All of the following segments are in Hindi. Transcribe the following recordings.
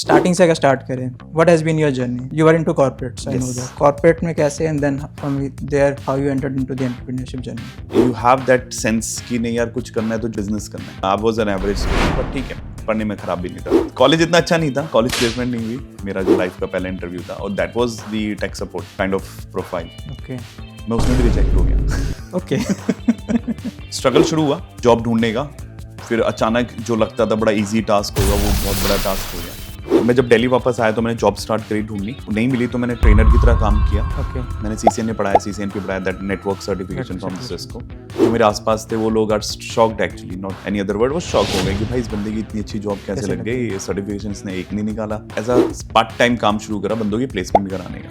स्टार्टिंग से अगर स्टार्ट करें, what has been your journey? You are into corporates, I know that. Corporate में कैसे, and then from there how you entered into the entrepreneurship journey? You have that sense कि नहीं यार कुछ करना है तो बिजनेस करना है. I was an average student but ठीक है, पढ़ने में खराब भी नहीं था. कॉलेज इतना अच्छा नहीं था, कॉलेज प्लेसमेंट नहीं हुई. मेरा जो लाइफ का पहला इंटरव्यू था और that was the tech support kind of profile. Okay मैं उसमें भी रिजेक्ट हो गया. ओके स्ट्रगल शुरू हुआ जॉब ढूंढने का. फिर अचानक जो लगता था बड़ा इजी टास्क होगा वो बहुत बड़ा टास्क हो गया. मैं जब दिल्ली वापस आया तो मैंने जॉब स्टार्ट करी ढूंढनी. नहीं मिली तो मैंने ट्रेनर की तरह काम किया. ओके मैंने सीसीएन में पढ़ाया, सीसीएन पे पढ़ाया, that network certification from Cisco. जो मेरे आसपास थे वो लोग are shocked, actually not any other word, वो शॉक हो गए कि भाई इस बंदे की इतनी अच्छी जॉब कैसे लग गई. ये सर्टिफिकेशन ने एक नहीं निकाला. ऐसा पार्ट टाइम काम शुरू करा बंदों की प्लेसमेंट कराने का.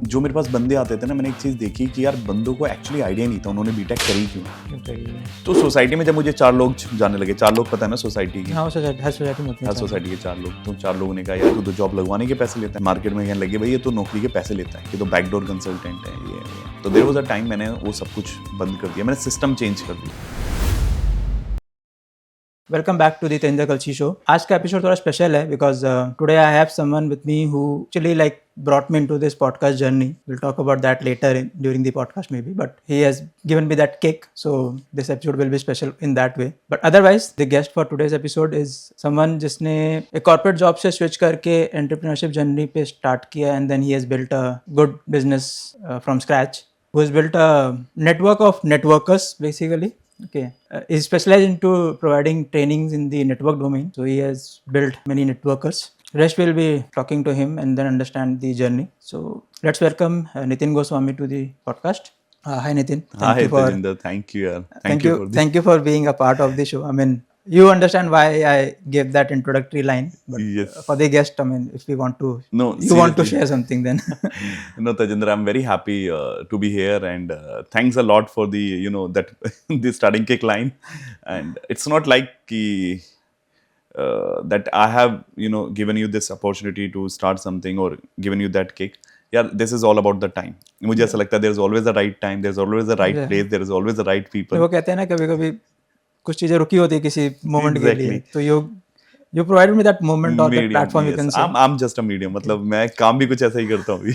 जो मेरे पास बंदे आते थे ना, मैंने एक चीज देखी कि यार बंदों को एक्चुअली आइडिया नहीं था उन्होंने बीटेक करी क्यों. तो सोसाइटी में जब मुझे 4 लोग जाने लगे, 4 लोग पता है ना सोसाइटी की, हाँ, हर सोसाइटी में होती है. हर सोसाइटी के 4 लोग. तो 4 लोगों ने कहा यार तू तो जॉब लगवाने के पैसे लेता है. मार्केट में कहने लगे भाई ये तो नौकरी के पैसे लेता है, ये तो बैकडोर कंसल्टेंट है ये. तो देयर वाज अ टाइम मैंने वो सब कुछ बंद कर दिया, मैंने सिस्टम चेंज कर दिया. वेलकम बैक टू द तेंदर कल्ची शो. आज का एपिसोड थोड़ा स्पेशल है because today I have someone with me who actually like brought me into this podcast journey. We'll talk about that later during the podcast maybe, but he has given me that kick, so this episode will be special in that way. But otherwise the guest for today's episode is someone जिसने एक corporate job से switch करके entrepreneurship journey पे start किया, and then he has built a good business from scratch, who has built a network of networkers basically. Okay, he's specialized into providing trainings in the network domain, so he has built many networkers. Rest will be talking to him and then understand the journey. So let's welcome Nitin Goswami to the podcast. Hi Nitin. Hi Tejinder, thank you. Thank you for being a part of the show. I mean, you understand why I gave that introductory line, but Yes. For the guest, I mean, if we want to, No, you want to share something then. No, Tejinder, I'm very happy to be here, and thanks a lot for the that the starting kick line. And it's not like that I have given you this opportunity to start something or given you that kick. Yeah, this is all about the time. मुझे ऐसा लगता है there's always the right time, there's always the right place, there is always the right people. वो कहते हैं ना कभी-कभी कुछ चीजें रुकी होती है किसी मोमेंट के लिए, Exactly. तो you provided me that moment or that Medium, platform, you yes. can say. I'm just a medium. मतलब मैं काम भी कुछ ऐसा ही करता हूँ अभी.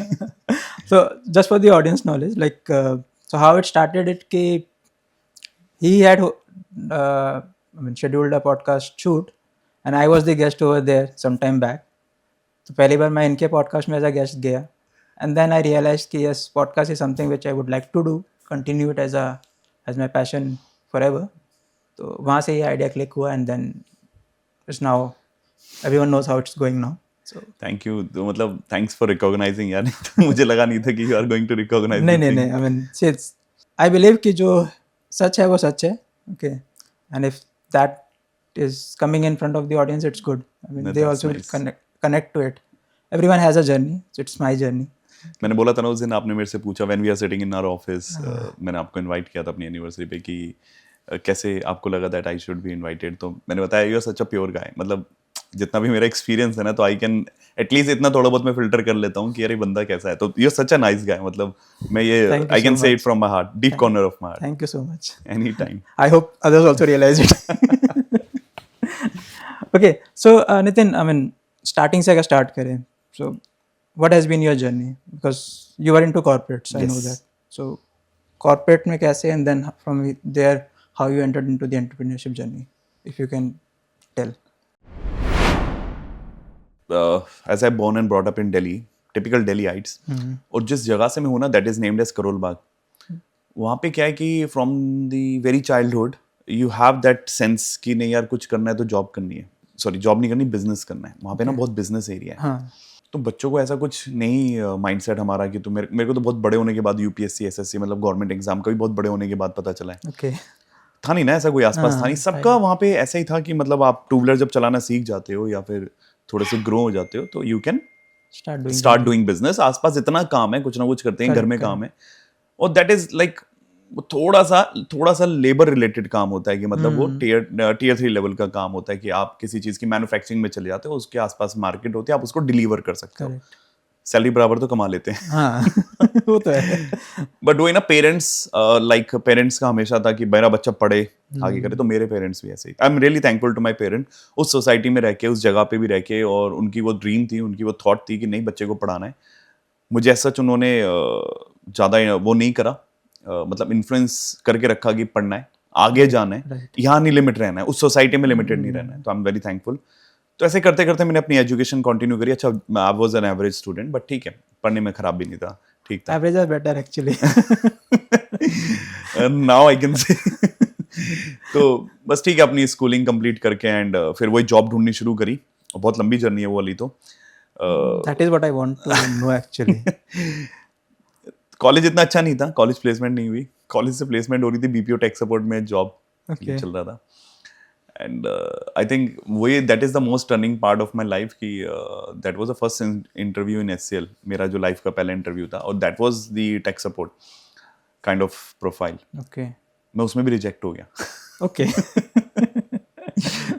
So just for the audience knowledge, like so how it started it कि he had scheduled a podcast shoot and I was the guest over there some time back. तो पहली बार मैं इनके podcast में as a guest गया, and then I realized कि yes, podcast is something which I would like to do, continue it as my passion forever. तो वहाँ से ये idea click हुआ, and then it's now everyone knows how it's going now. So Thank you. तो मतलब thanks for recognizing यार. मुझे लगा नहीं था कि you are going to recognize. नहीं, I mean, see, I believe कि जो सच है वो सच है. Okay, and if that is coming in front of the audience, it's good. I mean, they That's also nice. will connect to it. Everyone has a journey, so it's my journey. मैंने बोला था ना उस दिन, आपने मेरे से पूछा when we are sitting in our office, मैंने आपको इनवाइट किया था अपनी एनिवर्सरी पे कि कैसे आपको लगा that I should be invited. तो मैंने बताया you are such a pure guy. मतलब जितना भी मेरा एक्सपीरियंस है ना, तो आई कैन एटलीस्ट इतना थोड़ा बहुत मैं फिल्टर कर लेता हूँ कि यार ये बंदा कैसा है. तो you are such a nice guy. मतलब मैं ये Thank you I can so say much. It from my heart, deep corner of my heart. Thank you so much. Any time. I hope others also realize it. Okay, so Nitin, I mean, starting से अगर start करें, so what has been your journey? Because you are into corporates, I know Yes. that. So corporate में कैसे, and then from there how you entered into the entrepreneurship journey, if you can tell. As I born and brought up in Delhi, typical Delhiites, और जिस जगह से मैं हूँ ना, that is named as Karol Bagh. वहाँ पे क्या है कि from the very childhood you have that sense कि नहीं यार कुछ करना है तो जॉब करनी है. सॉरी, जॉब नहीं करनी, बिजनेस करना है. वहाँ पे ना बहुत बिजनेस एरिया है. हाँ. तो बच्चों को ऐसा कुछ नहीं माइंडसेट हमारा कि तो मेरे को तो बहुत बड़े होने के बाद यूपीएससी एसएससी मतलब गवर्नमेंट एग्जाम का भी बहुत बड़े होने के बाद पता चला है. Okay. था नहीं ना ऐसा कोई आसपास, था नहीं. सबका वहाँ पे ऐसा ही था कि मतलब आप टू व्हीलर जब चलाना सीख जाते हो या फिर थोड़े से ग्रो हो जाते हो तो you can start doing business. आसपास इतना काम है, कुछ ना कुछ करते हैं, घर में काम है. और दैट इज लाइक थोड़ा सा लेबर रिलेटेड काम होता है कि मतलब वो टीयर 3 लेवल का काम होता है कि आप किसी चीज की मैन्युफैक्चरिंग में चले जाते हो, उसके आसपास मार्केट होती है, आप उसको डिलीवर कर सकते हो. सैलरी बराबर तो कमा लेते हैं। हाँ वो तो है। बट वही ना, पेरेंट्स लाइक पेरेंट्स का हमेशा था कि मेरा बच्चा पढ़े आगे करे, तो मेरे पेरेंट्स भी ऐसे ही। I am really thankful to my parent, उस सोसाइटी में रह के, उस जगह पे भी रह के, और उनकी वो ड्रीम थी, उनकी वो थॉट थी कि नहीं बच्चे को पढ़ाना है। मुझे ऐसा उन्होंने ज़्यादा वो नहीं करा, मतलब इन्फ्लुएंस करके रखा कि पढ़ना है, आगे जाना है, Right. यहाँ नहीं लिमिट रहना है, उस सोसाइटी में लिमिटेड नहीं रहना है। तो आई एम वेरी थैंकफुल। तो ऐसे करते करते मैंने अपनी एजुकेशन कंटिन्यू करी। अच्छा, I was an average student, but ठीक है, पढ़ने में खराब भी नहीं था, ठीक था। Average are better actually. Now I can say. तो बस ठीक है, अपनी स्कूलिंग कंप्लीट करके एंड फिर वही जॉब ढूंढनी शुरू करी। और बहुत लंबी जर्नी है वो वाली। तो That is what I want to know actually. College इतना अच्छा नहीं था, कॉलेज प्लेसमेंट नहीं हुई। कॉलेज से प्लेसमेंट हो रही थी बीपीओ टेक सपोर्ट में, जॉब Okay. चल रहा था। एंड आई थिंक वही that is the most turning part of my life कि that was the first interview in HCL, मेरा जो लाइफ का पहला इंटरव्यू था, और that was the tech support kind of profile. Okay. मैं उसमें भी रिजेक्ट हो गया। Okay.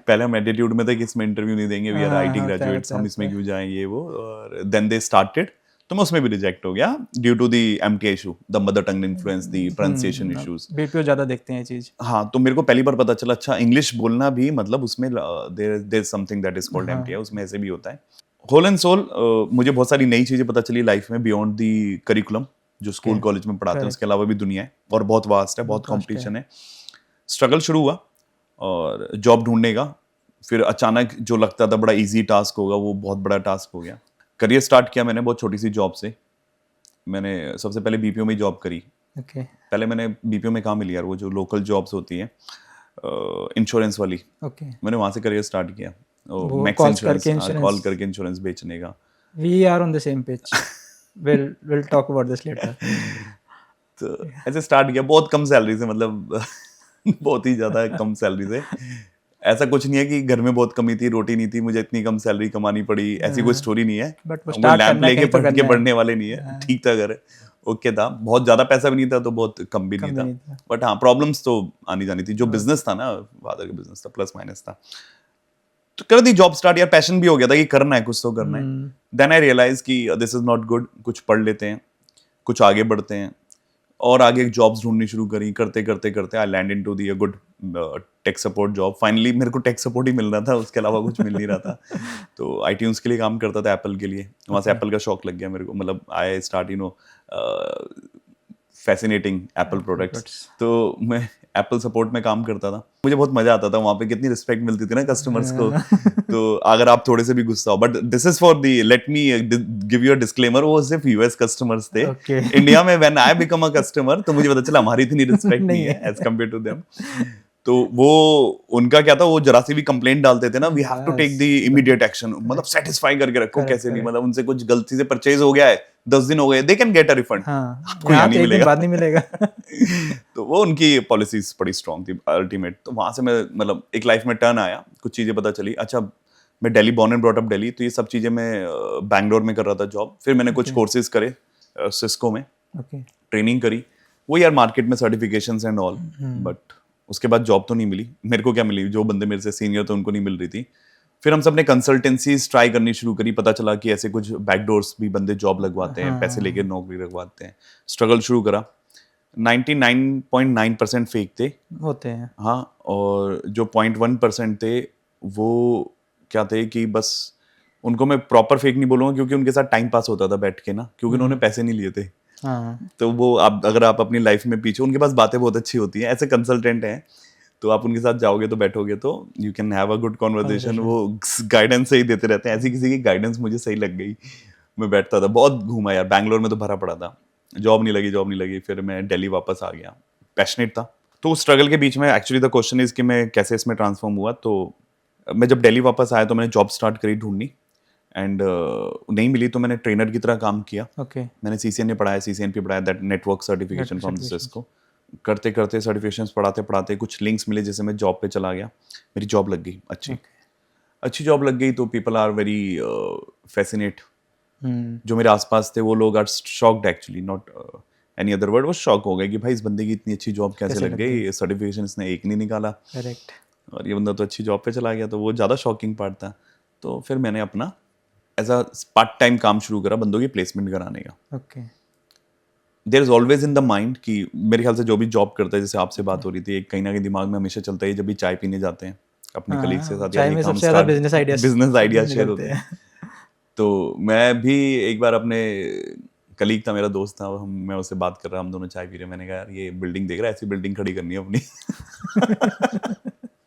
पहले हम एटीट्यूड में थे कि इसमें इंटरव्यू नहीं देंगे, वी आर हाँ, आईटी होता है, ग्रेजुएट्स, होता है, हम इसमें होता क्यों जाएं, ये वो। और देन दे स्टार्टेड, तो मैं उसमें भी रिजेक्ट हो गया due to the MK issue, the mother tongue influence, the pronunciation issues. BPO ज्यादा देखते हैं ये चीज। हाँ, तो मेरे को पहली बार पता चला, अच्छा इंग्लिश बोलना भी मतलब उसमें there something that is called MTI, उसमें ऐसे भी होता है। होल एंड सोल मुझे बहुत सारी नई चीजें पता चली लाइफ में बियॉन्ड द करिकुलम, जो स्कूल कॉलेज में पढ़ाते हैं, उसके अलावा भी दुनिया है, और बहुत वास्ट है, बहुत कंपटीशन है। स्ट्रगल शुरू हुआ और जॉब ढूंढने का, फिर अचानक जो लगता था बड़ा इजी टास्क होगा, वो बहुत बड़ा टास्क हो गया। करियर स्टार्ट किया मैंने बहुत छोटी सी जॉब से। मैंने सबसे पहले बीपीओ में जॉब करी। Okay. पहले मैंने बीपीओ में कहाँ मिली यार, वो जो लोकल जॉब्स होती हैं इंश्योरेंस वाली, Okay. मैंने वहाँ से करियर स्टार्ट किया। वो मैक्स calls इंश्योरेंस, करके insurance. कॉल करके इंश्योरेंस बेचने का। We are on the same page. We'll talk about this later. तो ऐसे स्टार्ट किया बहुत कम सैलरी से, मतलब बहुत ही ज़्यादा कम सैलरी से। ऐसा कुछ नहीं है कि घर में बहुत कमी थी, रोटी नहीं थी, मुझे इतनी कम सैलरी कमानी पड़ी, ऐसी कोई स्टोरी नहीं है। But वो वो start लैंप करना लेके कहीं तो पढ़ के करना है। पढ़ने वाले नहीं है, ठीक था घर, ओके था। बहुत ज़्यादा पैसा भी नहीं था, तो बहुत कम भी नहीं कम भी नहीं था। था। बट हाँ, प्रॉब्लम्स तो आनी जानी थी। जो बिजनेस था ना, फादर का बिजनेस था, प्लस माइनस था। तो कर दी जॉब स्टार्ट यार, पैशन भी हो गया था कि करना है, कुछ तो करना है। देन आई रियलाइज कि दिस इज नॉट गुड, कुछ पढ़ लेते हैं, कुछ आगे बढ़ते हैं, और आगे जॉब्स ढूंढनी शुरू करी। करते करते करते I land into the good tech support job. Finally मेरे को टेक सपोर्ट ही मिल रहा था, उसके अलावा कुछ मिल नहीं रहा था। तो आईट्यून्स के लिए काम करता था, एप्पल के लिए। वहाँ से एप्पल का शौक लग गया मेरे को, मतलब I start fascinating Apple products. तो मैं एप्पल सपोर्ट में काम करता था, मुझे बहुत मजा आता था। वहाँ पे कितनी रिस्पेक्ट मिलती थी ना कस्टमर्स को। तो अगर आप थोड़े से भी गुस्सा हो, but this is for the, let me give you a disclaimer, वो सिर्फ यूएस कस्टमर्स थे। Okay. इंडिया में when I become a customer, तो मुझे पता चला हमारी इतनी रिस्पेक्ट नहीं है एज कम्पेयर टू देम। तो वो उनका क्या था, वो जरा सी भी कंप्लेंट डालते थे ना, we have to take the immediate action, मतलब सेटिस्फाई करके रखो कैसे भी। मतलब उनसे कुछ गलती से परचेज हो गया है, 10 दिन हो गए, they can get a refund, हाँ, आपको यहाँ नहीं एक दिन मिलेगा। बाद नहीं मिलेगा। तो वो उनकी पॉलिसीज बड़ी स्ट्रांग थी अल्टीमेट। तो वहां से मैं मतलब एक लाइफ में टर्न आया, कुछ चीजें पता चली। अच्छा, मैं Delhi born and brought up Delhi, तो ये सब चीजें मैं बैंगलोर में कर रहा था जॉब। फिर मैंने कुछ कोर्सेज करे सिस्को में, Okay. ट्रेनिंग करी, वो यार मार्केट में सर्टिफिकेशंस एंड ऑल। बट उसके बाद जॉब तो नहीं मिली मेरे को। क्या मिली, जो बंदे मेरे से सीनियर थे उनको नहीं मिल रही थी। फिर हम सब ने कंसल्टेंसीज ट्राई करनी शुरू करी। पता चला कि ऐसे कुछ बैकडोर्स भी बंदे जॉब लगवाते हैं, पैसे लेके नौकरी लगवाते हैं। स्ट्रगल शुरू करा। 99.9% फेक थे, होते हैं। हाँ। और जो 0.1% थे, वो क्या थे कि बस उनको मैं प्रॉपर फेक नहीं बोलूँगा, क्योंकि उनके साथ टाइम पास होता था बैठ के ना, क्योंकि उन्होंने पैसे नहीं लिए थे। हाँ, तो वो आप अगर आप अपनी लाइफ में पीछे, उनके पास बातें बहुत अच्छी होती हैं, ऐसे कंसल्टेंट हैं, तो आप उनके साथ जाओगे तो बैठोगे तो you can have a good conversation. वो गाइडेंस सही देते रहते हैं। ऐसी किसी की गाइडेंस मुझे सही लग गई, मैं बैठता था। बहुत घूमा यार, बैंगलोर में तो भरा पड़ा था, जॉब नहीं लगी। फिर मैं दिल्ली वापस आ गया, पैशनेट था। तो स्ट्रगल के बीच में एक्चुअली द क्वेश्चन इज कि मैं कैसे इसमें ट्रांसफॉर्म हुआ। तो मैं जब दिल्ली वापस आया तो मैंने जॉब स्टार्ट करी ढूंढनी, एंड नहीं मिली तो मैंने ट्रेनर की तरह काम किया। Okay. मैंने सीसीएनपी पढ़ाया, that network certification from Cisco. करते करते सर्टिफिकेशंस पढ़ाते कुछ लिंक्स मिले, जैसे मैं जॉब पे चला गया, मेरी जॉब लग गई, अच्छी जॉब लग गई। तो पीपल आर वेरी फैसिनेट। जो मेरे आसपास थे वो लोग are shocked, actually not any other word, वो शॉक हो गए कि भाई इस बंदे की इतनी अच्छी जॉब कैसे लग गई, सर्टिफिकेशन इसने एक नहीं निकाला, Correct. और ये बंदा तो अच्छी जॉब पे चला गया। तो वो ज़्यादा शॉकिंग पार्ट था। तो फिर मैंने अपना एज अ पार्ट टाइम काम शुरू करा बंदों की प्लेसमेंट कराने का. Okay. There is always in the mind कि मेरे ख्याल से जो भी जॉब करता है, जैसे आपसे बात हो रही थी, एक कहीं ना कहीं दिमाग में हमेशा चलता है जब भी चाय पीने जाते हैं अपने कलीग के साथ, यार चाय ये में काम सबसे ज़्यादा स्टार्ट, बिजनेस आइडिया शेयर होते निकलते हैं. तो मैं भी एक बार अपने कलीग था, मेरा दोस्त था, मैं उससे बात कर रहा, हम दोनों चाय पी रहे, मैंने कहा यार ये बिल्डिंग देख रहा है, ऐसी बिल्डिंग खड़ी करनी है अपनी.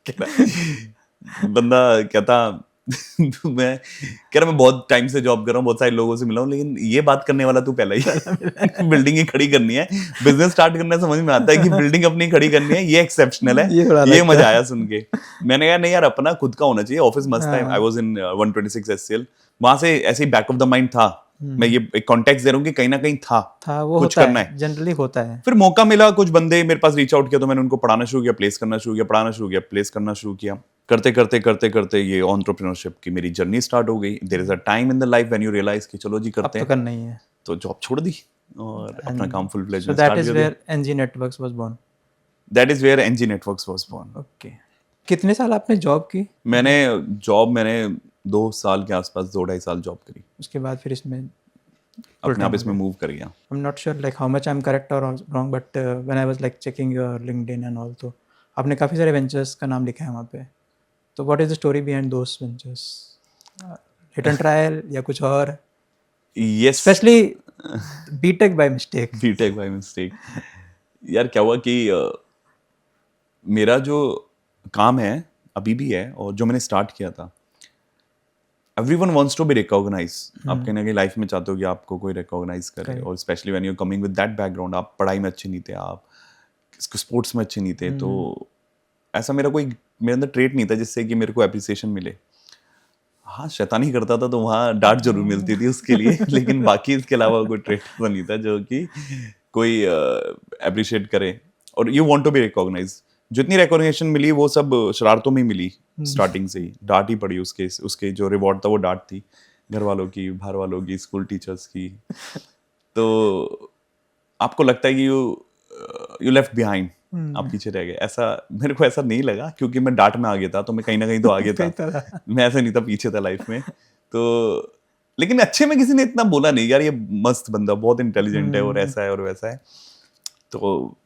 कह रहा- बंदा कहता मैं कह रहा मैं बहुत टाइम से जॉब कर रहा हूँ, बहुत सारे लोगों से मिला हूँ, लेकिन ये बात करने वाला तू पहला ही. बिल्डिंग ही खड़ी करनी है, बिजनेस स्टार्ट करने से समझ में आता है कि बिल्डिंग अपनी खड़ी करनी है, ये एक्सेप्शनल है. ये थोड़ा ये लगता मजा है. आया सुन के. मैंने कहा नहीं यार, अपना खुद का होना चाहिए, ऑफिस मस्त है. आई वाज इन 126 SCL, वहां से ऐसे ही बैक ऑफ द माइंड था. मैं ये एक कॉन्टेक्स्ट दे रहा हूँ कि कहीं ना कहीं था वो कुछ होता करना है, जनरली होता है. फिर मौका मिला, कुछ बंदे मेरे पास रीच आउट किया, तो मैंने उनको पढ़ाना शुरू किया, प्लेस करना शुरू किया, पढ़ाना शुरू किया, प्लेस करना शुरू किया. करते ये एंटरप्रेन्योरशिप की मेरी जर्नी स्टार्ट हो गई. There is a time in the life when you realise कि चलो जी अब करते तो हैं, करना ही है. तो जॉब छोड़ दी और अपना काम फुल फ्लेज So में that स्टार्ट is कर दिया. where NG Networks was born. That is where NG networks was born. Okay. कितने साल आपने जॉब की? मैंने 2 साल के आसपास, 2-2.5 साल जॉब करी, उसके बाद फिर इसमें अपने आप इसमें मूव कर गया. I'm not sure like how much I'm correct or wrong, but when I was like checking your LinkedIn and all, तो आपने काफ़ी सारे वेंचर्स का नाम लिखा है वहाँ पे. तो what is the story behind those ventures? Hit and trial या कुछ और? Yes, Especially BTech by mistake. BTech by mistake. यार क्या हुआ कि मेरा जो काम है अभी भी है, और जो मैंने स्टार्ट किया था, everyone wants to be recognise. आप कहीं ना कहीं लाइफ में चाहते हो कि आपको कोई रिकॉग्नाइज करे, और specially when you coming with that background, आप पढ़ाई में अच्छे नहीं थे, आप स्पोर्ट्स में अच्छे नहीं थे, तो ऐसा मेरे अंदर ट्रेट नहीं था जिससे कि मेरे को अप्रिसिएशन मिले. हाँ, शैतानी करता था तो वहाँ डांट जरूर मिलती थी उसके लिए, लेकिन बाकी इसके अलावा कोई ट्रेट तो नहीं था जो कि कोई अप्रिशिएट करे. और you want to be recognise. जितनी रिकॉग्निशन मिली वो सब शरारतों में मिली. स्टार्टिंग से ही डांट ही पड़ी. उसके जो रिवॉर्ड था वो डांट थी, घर वालों की, बाहर वालों की, स्कूल टीचर्स की. तो आपको लगता है कि यू लेफ्ट बिहाइंड, आप पीछे रह गए. ऐसा मेरे को ऐसा नहीं लगा, क्योंकि मैं डांट में आगे था, तो मैं कहीं ना कहीं तो आगे था. मैं ऐसा नहीं था, पीछे था लाइफ में. तो लेकिन अच्छे में किसी ने इतना बोला नहीं, यार ये मस्त बंदा, बहुत इंटेलिजेंट है, और ऐसा है और वैसा है. तो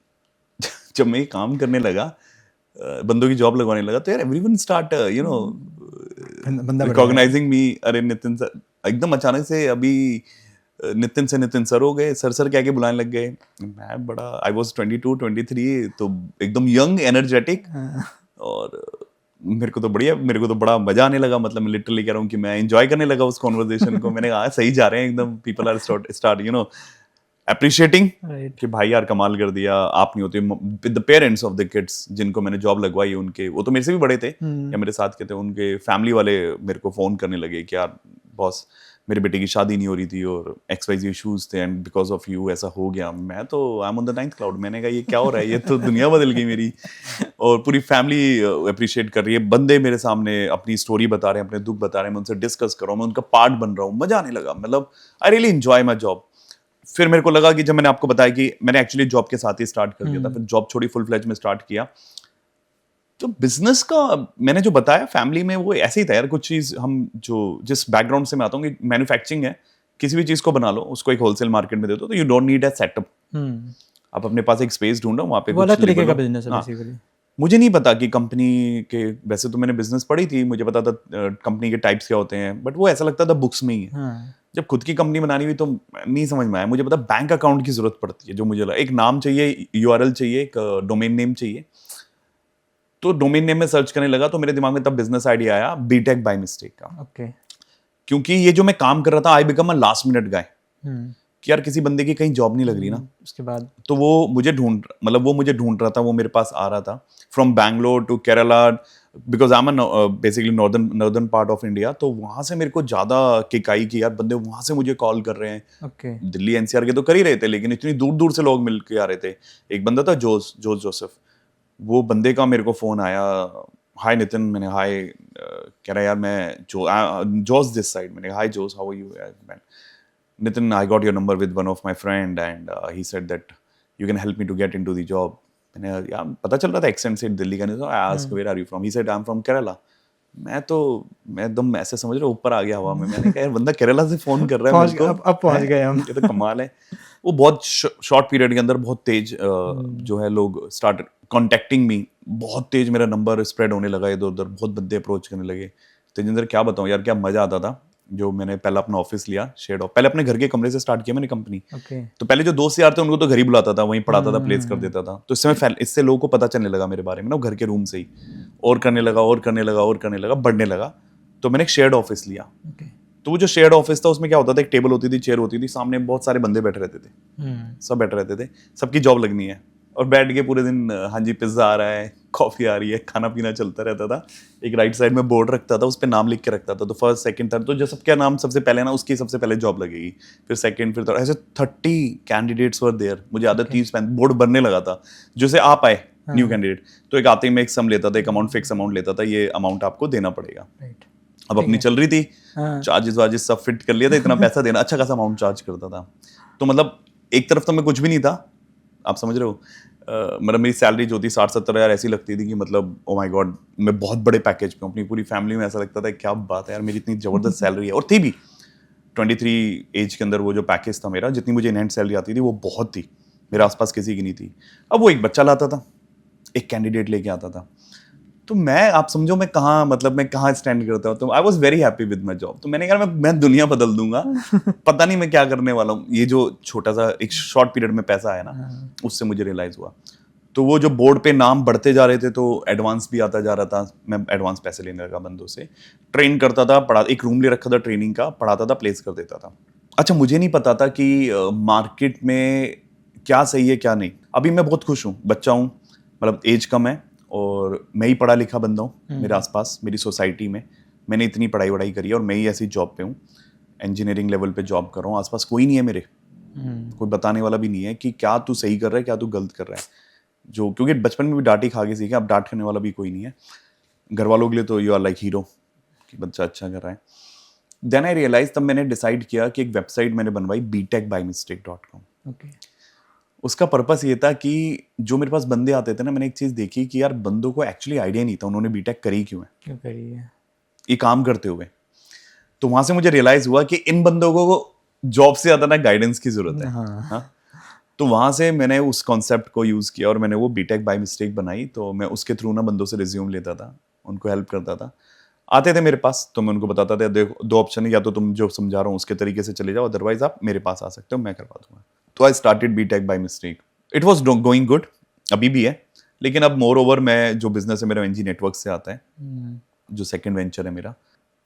जब मैं ये काम करने लगा, बंदों की जॉब लगवाने लगा, तो यार एवरीवन स्टार्ट रिकॉग्नाइजिंग मी. अरे नितिन सर, एकदम अचानक से अभी नितिन से नितिन सर हो गए, सर कह के बुलाने लग गए. मैं बड़ा, आई वॉज 22-23, तो एकदम यंग, एनर्जेटिक, और मेरे को तो बड़ा मजा आने लगा. मतलब मैं लिटरली कह रहा हूँ कि मैं एंजॉय करने लगा उस कॉन्वर्जेशन को. मैंने कहा सही जा रहे हैं एकदम, पीपल आर स्टार्ट अप्रिशिएटिंग कि भाई यार कमाल कर दिया. आप नहीं होते, the parents of the kids जिनको मैंने जॉब लगवाई, उनके, वो तो मेरे से भी बड़े थे या मेरे साथ के थे, उनके फैमिली वाले मेरे को फोन करने लगे कि यार बॉस, मेरे बेटे की शादी नहीं हो रही थी और XYZ इश्यूज थे, एंड बिकॉज ऑफ यू ऐसा हो गया. मैं तो I am on the 9th cloud. मैंने कहा ये क्या हो रहा है, ये तो दुनिया बदल गई मेरी. और पूरी फैमिली अप्रिशिएट कर रही है. बंदे मेरे सामने अपनी स्टोरी बता रहे हैं, अपने दुख बता रहे हैं, मैं उनसे डिस्कस कर रहा हूँ, मैं उनका पार्ट बन रहा हूँ. मजा आने लगा. मतलब I really enjoy my job. फिर मेरे को लगा कि जब मैंने आपको बताया कि मैंने एक्चुअली जॉब के साथ ही स्टार्ट कर दिया था, फिर जॉब छोड़ी, फुल फ्लेज में स्टार्ट किया, तो बिजनेस का मैंने जो बताया फैमिली में, वो ऐसे ही था यार. कुछ चीज, हम जो जिस बैकग्राउंड से मैं आता हूँ कि मैन्युफैक्चरिंग है, किसी भी चीज को बना लो, उसको एक होलसेल मार्केट में दे दो, तो you don't need a setup. आप अपने पास एक स्पेस ढूंढो, वहाँ पे वाला कुछ तरीके का बिजनेस है बेसिकली. मुझे नहीं पता कि कंपनी के, वैसे तो मैंने बिजनेस पढ़ी थी, मुझे पता था कंपनी के टाइप्स क्या होते हैं, बट वो ऐसा लगता था बुक्स में ही है. जब खुद की कंपनी बनानी हुई तो नहीं समझ में आया. मुझे पता बैंक अकाउंट की जरूरत पड़ती है, जो मुझे लगा. एक नाम चाहिए, URL चाहिए, एक डोमेन नेम चाहिए. तो डोमेन नेम में सर्च करने लगा, तो मेरे दिमाग में तब बिजनेस आइडिया आया बीटेक बाय मिस्टेक का. ओके. क्योंकि ये जो मैं काम कर रहा था, I become a last minute guy, कि यार किसी बंदे की कहीं जॉब नहीं लग रही ना, उसके बाद तो वो मुझे ढूंढ रहा था, वो मेरे पास आ रहा था from Bangalore to Kerala, because I am basically northern part of India. तो वहां से मेरे को ज्यादा किक आई कि यार बंदे वहां से मुझे कॉल कर रहे हैं. ओके. दिल्ली NCR के तो कर ही रहे थे, लेकिन इतनी दूर दूर से लोग मिल के आ रहे थे. एक बंदा था जोसेफ, वो बंदे का मेरे को फोन आया, हाय नितिन. मैंने हाय, कह रहा यार मैं जोस दिस साइड. मैंने hi Jose, how are you? Man, Nitin, I got your number with one of my friend and he said that you can help me to get into the job. मैंने यार पता चल रहा था एक्सेंट से दिल्ली का नहीं. तो I asked where are you from? He said I'm from Kerala. मैं एकदम ऐसे समझ रहे हो ऊपर आ गया हवा में। मैंने कहा यार बंदा केरला से फोन कर रहा है मेरे को, अब पहुंच गए हम। ये तो कमाल है। वो बहुत शॉर्ट पीरियड के अंदर बहुत तेज जो है लोग स्टार्ट कॉन्टेक्टिंग मी, बहुत तेज मेरा नंबर स्प्रेड होने लगा इधर उधर, बहुत बंदे अप्रोच करने लगे। तेजिंदर क्या बताऊं यार, क्या मजा आता था। जो मैंने पहला अपना ऑफिस लिया शेड ऑफ, पहले अपने घर के कमरे से स्टार्ट किया मैंने कंपनी। तो पहले जो दोस्त यार थे उनको तो घर ही बुलाता था, वहीं पढ़ाता था, प्लेस कर देता था। तो इससे लोगों को पता चलने लगा मेरे बारे में ना, घर के रूम से ही, और करने लगा और करने लगा और करने लगा, बढ़ने लगा। तो मैंने एक शेयर्ड ऑफिस लिया। तो वो जो शेयर्ड ऑफिस था उसमें क्या होता था, एक टेबल होती थी, चेयर होती थी, सामने बहुत सारे बंदे बैठे रहते थे, सब बैठे रहते थे, सबकी जॉब लगनी है, और बैठ के पूरे दिन हाँ जी पिज्जा आ रहा है, कॉफी आ रही है, खाना पीना चलता रहता था। एक राइट साइड में बोर्ड रखता था, उस पर नाम लिख के रखता था। तो फर्स्ट सेकंड थर्ड, तो जो सबका नाम सबसे पहले ना उसकी सबसे पहले जॉब लगेगी, फिर सेकंड, फिर थर्ड, ऐसे 30 कैंडिडेट्स वर देयर। मुझे आदत 30 बोर्ड बनने लगा था, जैसे आप आए न्यू कैंडिडेट, तो एक आते ही मैं एक सम लेता था, एक अमाउंट फिक्स अमाउंट लेता था, ये अमाउंट आपको देना पड़ेगा। अब अपनी चल रही थी, चार्जेस वार्जेस सब फिट कर लिया था, इतना पैसा देना, अच्छा खासा अमाउंट चार्ज करता था। तो मतलब एक तरफ तो मैं कुछ भी नहीं था, आप समझ रहे हो, मतलब मेरी सैलरी जो थी 60-70 हज़ार ऐसी लगती थी कि मतलब ओ माय गॉड मैं बहुत बड़े पैकेज पे हूँ। अपनी पूरी फैमिली में ऐसा लगता था क्या बात है यार, मेरी इतनी ज़बरदस्त सैलरी है। और थी भी 23 एज के अंदर वो जो पैकेज था मेरा, जितनी मुझे इनहैंड सैलरी आती थी वो बहुत थी, मेरे आसपास किसी की नहीं थी। अब वो एक बच्चा लाता था, एक कैंडिडेट लेके आता था, तो मैं, आप समझो मैं कहाँ स्टैंड करता हूँ। तो I was very happy with my job. तो मैंने कहा मैं दुनिया बदल दूंगा, पता नहीं मैं क्या करने वाला हूँ। ये जो छोटा सा एक शॉर्ट पीरियड में पैसा आया ना, उससे मुझे रियलाइज हुआ। तो वो जो बोर्ड पे नाम बढ़ते जा रहे थे, तो एडवांस भी आता जा रहा था, मैं एडवांस पैसे लेने लगा बंदों से, ट्रेन करता था, पढ़ा, एक रूम ले रखा था ट्रेनिंग का, पढ़ाता था, प्लेस कर देता था। अच्छा, मुझे नहीं पता था कि मार्केट में क्या सही है क्या नहीं। अभी मैं बहुत खुश हूँ, बच्चा हूँ, मतलब एज कम है, और मैं ही पढ़ा लिखा बंदा हूँ। मेरे आसपास मेरी सोसाइटी में मैंने इतनी पढ़ाई वढ़ाई करी है, और मैं ही ऐसी जॉब पे हूँ, इंजीनियरिंग लेवल पे जॉब कर रहा हूँ। आसपास कोई नहीं है मेरे, कोई बताने वाला भी नहीं है कि क्या तू सही कर रहा है, क्या तू गलत कर रहा है। जो क्योंकि बचपन में भी डांट ही खा के सीखे, अब डांट करने वाला भी कोई नहीं है। घर वालों के लिए तो यू आर लाइक हीरो कि बच्चा अच्छा कर रहा है। देन आई रियलाइज, तब मैंने डिसाइड किया कि एक वेबसाइट मैंने बनवाई, btechbymistake.com। उसका पर्पस ये था कि जो मेरे पास बंदे आते थे ना, मैंने एक चीज देखी कि यार बंदों को एक्चुअली आइडिया नहीं था उन्होंने बीटेक करी क्यों है ये काम करते हुए। तो वहां से मुझे रियलाइज हुआ कि इन बंदों को जॉब से ज्यादा ना गाइडेंस की जरूरत है। हाँ? तो वहां से मैंने उस कॉन्सेप्ट को यूज किया, और मैंने वो बीटेक बाय मिस्टेक बनाई। तो मैं उसके थ्रू ना बंदों से रिज्यूम लेता था, उनको हेल्प करता था। आते थे मेरे पास, तो मैं उनको बताता था देखो दो ऑप्शन है, या तो तुम जो समझा रहा हूँ उसके तरीके से चले जाओ, अदरवाइज आप मेरे पास आ सकते हो, मैं करवा दूंगा। तो I started BTech by mistake. It was going good, अभी भी है, लेकिन अब मोर ओवर मैं जो बिजनेस है मेरा एनजी नेटवर्क से आता है, जो सेकंड वेंचर है मेरा।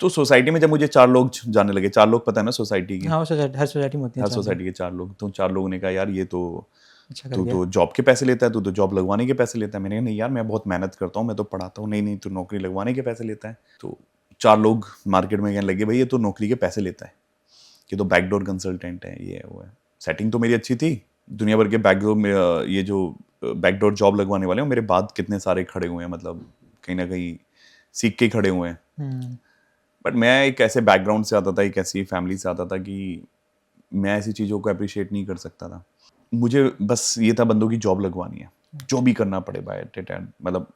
तो सोसाइटी में जब मुझे 4 लोग जाने लगे, 4 लोग पता है ना सोसाइटी के, हर सोसाइटी में होती है, हर सोसाइटी के 4 लोग, तो 4 लोगों ने कहा यार ये तो अच्छा तू तो जॉब के पैसे लेता है, तू तो जॉब लगवाने के पैसे लेता है। मैंने कहा नहीं यार, मैं बहुत मेहनत करता हूँ, मैं तो पढ़ाता हूँ। नहीं तू नौकरी लगवाने के पैसे लेता है। तो 4 लोग मार्केट में कहने लगे भाई ये तो नौकरी के पैसे लेता है, ये तो बैकडोर कंसल्टेंट है, ये वो है। सेटिंग तो मेरी अच्छी थी, दुनिया भर के बैकडोर में ये जो बैकडोर जॉब लगवाने वाले हैं मेरे बाद कितने सारे खड़े हुए हैं, मतलब कहीं ना कहीं सीख के खड़े हुए हैं। बट मैं एक ऐसे बैकग्राउंड से आता था, एक ऐसी फैमिली से आता था कि मैं ऐसी चीज़ों को अप्रिशिएट नहीं कर सकता था। मुझे बस ये था बंदों की जॉब लगवानी है, जो भी करना पड़े बाय टेट एंड, मतलब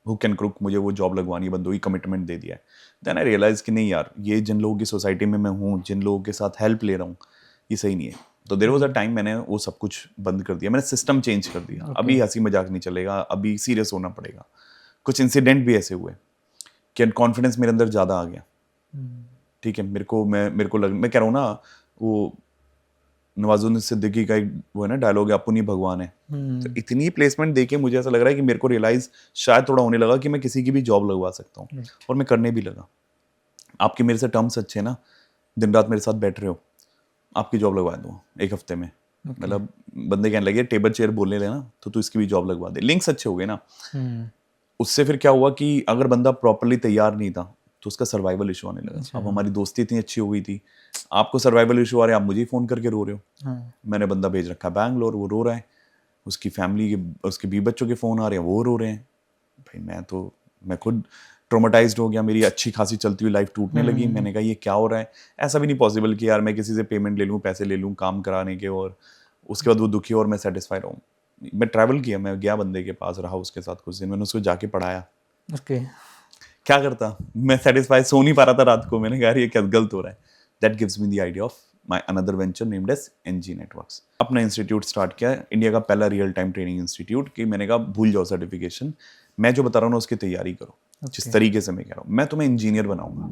हुक एंड क्रुक मुझे वो जॉब लगवानी है, बंदों की कमिटमेंट दे दिया है। देन आई रियलाइज कि नहीं यार, ये जिन लोगों की सोसाइटी में मैं हूँ, जिन लोगों के साथ हेल्प ले रहा हूँ, ये सही नहीं है। तो देयर वाज अ टाइम मैंने वो सब कुछ बंद कर दिया, मैंने सिस्टम चेंज कर दिया। अभी हंसी मजाक नहीं चलेगा, अभी सीरियस होना पड़ेगा। कुछ इंसिडेंट भी ऐसे हुए कि कॉन्फिडेंस मेरे अंदर ज़्यादा आ गया। ठीक है, मैं कह रहा हूँ ना, वो नवाजुद्दीन सिद्दीकी का एक वो है ना डायलॉग है, अपनी भगवान है। तो इतनी प्लेसमेंट देके मुझे ऐसा लग रहा है कि मेरे को रियलाइज शायद थोड़ा होने लगा कि मैं किसी की भी जॉब लगवा सकता हूँ, और मैं करने भी लगा। आपके मेरे से टर्म्स अच्छे ना, दिन रात मेरे साथ बैठ रहे हो, आपकी जॉब लगवा दूँ 1 हफ्ते में। मतलब बंदे कहने लगे टेबल चेयर बोलने लेना, तो तू इसकी भी जॉब लगवा दे। लिंक्स अच्छे हो गए ना। उससे फिर क्या हुआ कि अगर बंदा प्रॉपरली तैयार नहीं था तो उसका सर्वाइवल इशू आने लगा। अब हमारी दोस्ती इतनी अच्छी हो गई थी, आपको सर्वाइवल इशू आ रहे हैं, आप मुझे ही फोन करके रो रहे हो। मैंने बंदा भेज रखा बैंगलोर, वो रो रहा है, उसकी फैमिली के, उसके 20 बच्चों के फोन आ रहे हैं, वो रो रहे हैं। भाई मैं खुद ट्रोमेटाइज्ड हो गया, मेरी अच्छी खासी चलती हुई लाइफ टूटने लगी। मैंने कहा ये क्या हो रहा है। ऐसा भी नहीं पॉसिबल कि यार मैं किसी से पेमेंट ले लूँ, पैसे ले लूँ काम कराने के, और उसके बाद वो दुखी और मैं सेटिस्फाई रहूँ। मैं ट्रैवल किया, मैं गया बंदे के पास, रहा उसके साथ कुछ दिन, मैंने उसको जाके पढ़ाया क्या करता, मैं सेटिस्फाई सो नहीं पा रहा था रात को, मैंने कहा ये क्या गलत हो रहा है. That gives me the idea of my another venture named as NG networks. अपना इंस्टीट्यूट स्टार्ट किया, इंडिया का पहला रियल टाइम ट्रेनिंग इंस्टीट्यूट. कि मैंने कहा भूल जाओ सर्टिफिकेशन, मैं जो बता रहा हूँ ना उसकी तैयारी करो. जिस तरीके से मैं कह रहा हूँ, मैं तुम्हें इंजीनियर बनाऊंगा.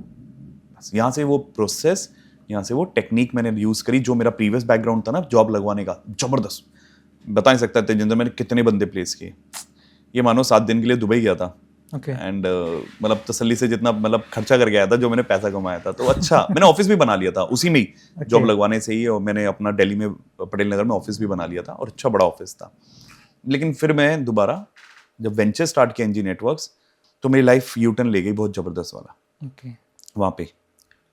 बस यहाँ से वो प्रोसेस, यहाँ से वो टेक्निक मैंने यूज करी. जो मेरा प्रीवियस बैकग्राउंड था ना जॉब लगवाने का, जबरदस्त, बता नहीं सकता तेजिंदर मैंने कितने बंदे प्लेस किए. ये मानो 7 दिन के लिए दुबई गया था. एंड मतलब तसल्ली से जितना मतलब खर्चा करके आया था, जो मैंने पैसा कमाया था, तो अच्छा मैंने ऑफिस भी बना लिया था उसी में ही, जॉब लगवाने से ही. और मैंने अपना दिल्ली में पटेल नगर में ऑफिस भी बना लिया था, और अच्छा बड़ा ऑफिस था. लेकिन फिर मैं दोबारा जब वेंचर स्टार्ट किया एनजी नेटवर्क्स, तो मेरी लाइफ यू टर्न ले गई बहुत जबरदस्त वाला.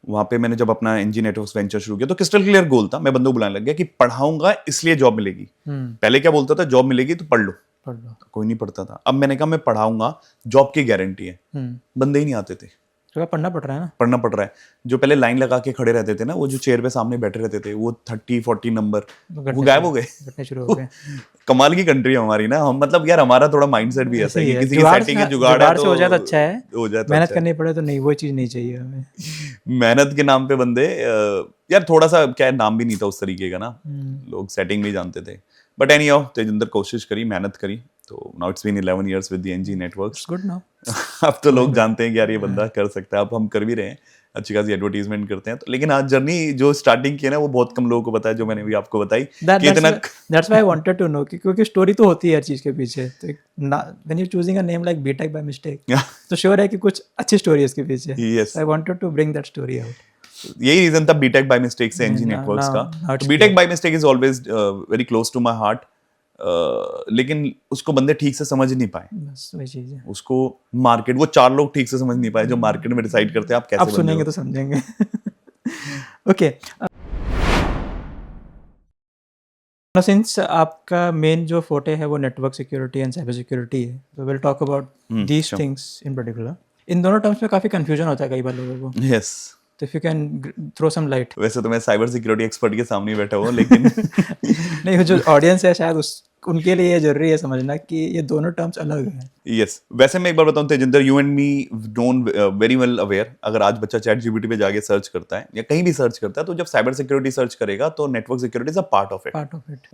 वहाँ पे मैंने जब अपना एनजी नेटवर्क्स वेंचर शुरू किया, तो क्रिस्टल क्लियर गोल था. मैं बंदों को बुलाने लग गया कि पढ़ाऊंगा इसलिए जॉब मिलेगी. पहले क्या बोलता था, जॉब मिलेगी तो पढ़ लो. कोई नहीं पढ़ता था. अब मैंने कहा मैं पढ़ाऊंगा, जॉब की गारंटी है. बंदे ही नहीं आते थे. तो पढ़ना पड़ रहा है ना, पढ़ना पड़ रहा है. जो पहले लाइन लगा के खड़े रहते थे ना, वो जो चेयर पे सामने बैठे रहते थे, वो 30-40 नंबर वो गायब हो गए. शुरू हो गए. कमाल की कंट्री है हमारी ना. हम मतलब यार हमारा थोड़ा माइंडसेट भी ऐसा है कि किसी की सेटिंग है, जुगाड़ है तो हो जाए तो अच्छा है, हो जाए तो मेहनत करनी पड़े तो नहीं, वो चीज नहीं चाहिए हमें. मेहनत के नाम पे बंदे यार थोड़ा सा क्या है, नाम भी नहीं था उस तरीके का ना, लोग सेटिंग नहीं जानते थे. बट एनी हाउ तेजिंदर कोशिश करी, मेहनत करी, तो now it's been 11 years with the NG networks. Good now. अब तो लोग जानते हैं कि यार ये बंदा कर सकता है. अब हम कर भी रहे हैं, अच्छी खासी एडवर्टीजमेंट करते हैं. तो लेकिन आज जर्नी जो स्टार्टिंग की है ना, वो बहुत कम लोगों को पता है, जो मैंने भी आपको बताई. That's why I wanted to know, क्योंकि स्टोरी तो होती है हर चीज के पीछे. तो when you're choosing a name like BTech by mistake, तो श्योर है कि कुछ अच्छी स्टोरी है इसके पीछे. Yes. I wanted to bring that story out. यही रीजन था बीटेक बाय मिस्टेक से एनजी नेटवर्क्स का. BTech by mistake is always very close to my heart. लेकिन उसको बंदे ठीक से समझ नहीं पाए. बस वही चीज है. उसको मार्केट, वो 4 लोग ठीक से समझ नहीं पाए जो मार्केट में डिसाइड करते हैं आप कैसे. आप सुनेंगे तो समझेंगे. ओके. सिंस आपका मेन जो फोटे है वो network security and cyber security है, तो will talk about these things in particular. इन दोनों टर्म्स में काफी कंफ्यूजन होता है कई बार लोगों को. यस. तो if you can throw some light. वैसे तो मैं साइबर सिक्योरिटी एक्सपर्ट के सामने ही बैठा हूँ, लेकिन नहीं, जो ऑडियंस है शायद उनके लिए ये जरूरी है समझना कि ये दोनों टर्म्स अलग हैं. यस. वैसे मैं एक बार बताऊं Tejinder, you and me don't very well aware. अगर आज बच्चा चैट जीपीटी पे जाके सर्च करता है या कहीं भी सर्च करता है, तो जब साइबर सिक्योरिटी सर्च करेगा तो network security is a part of it.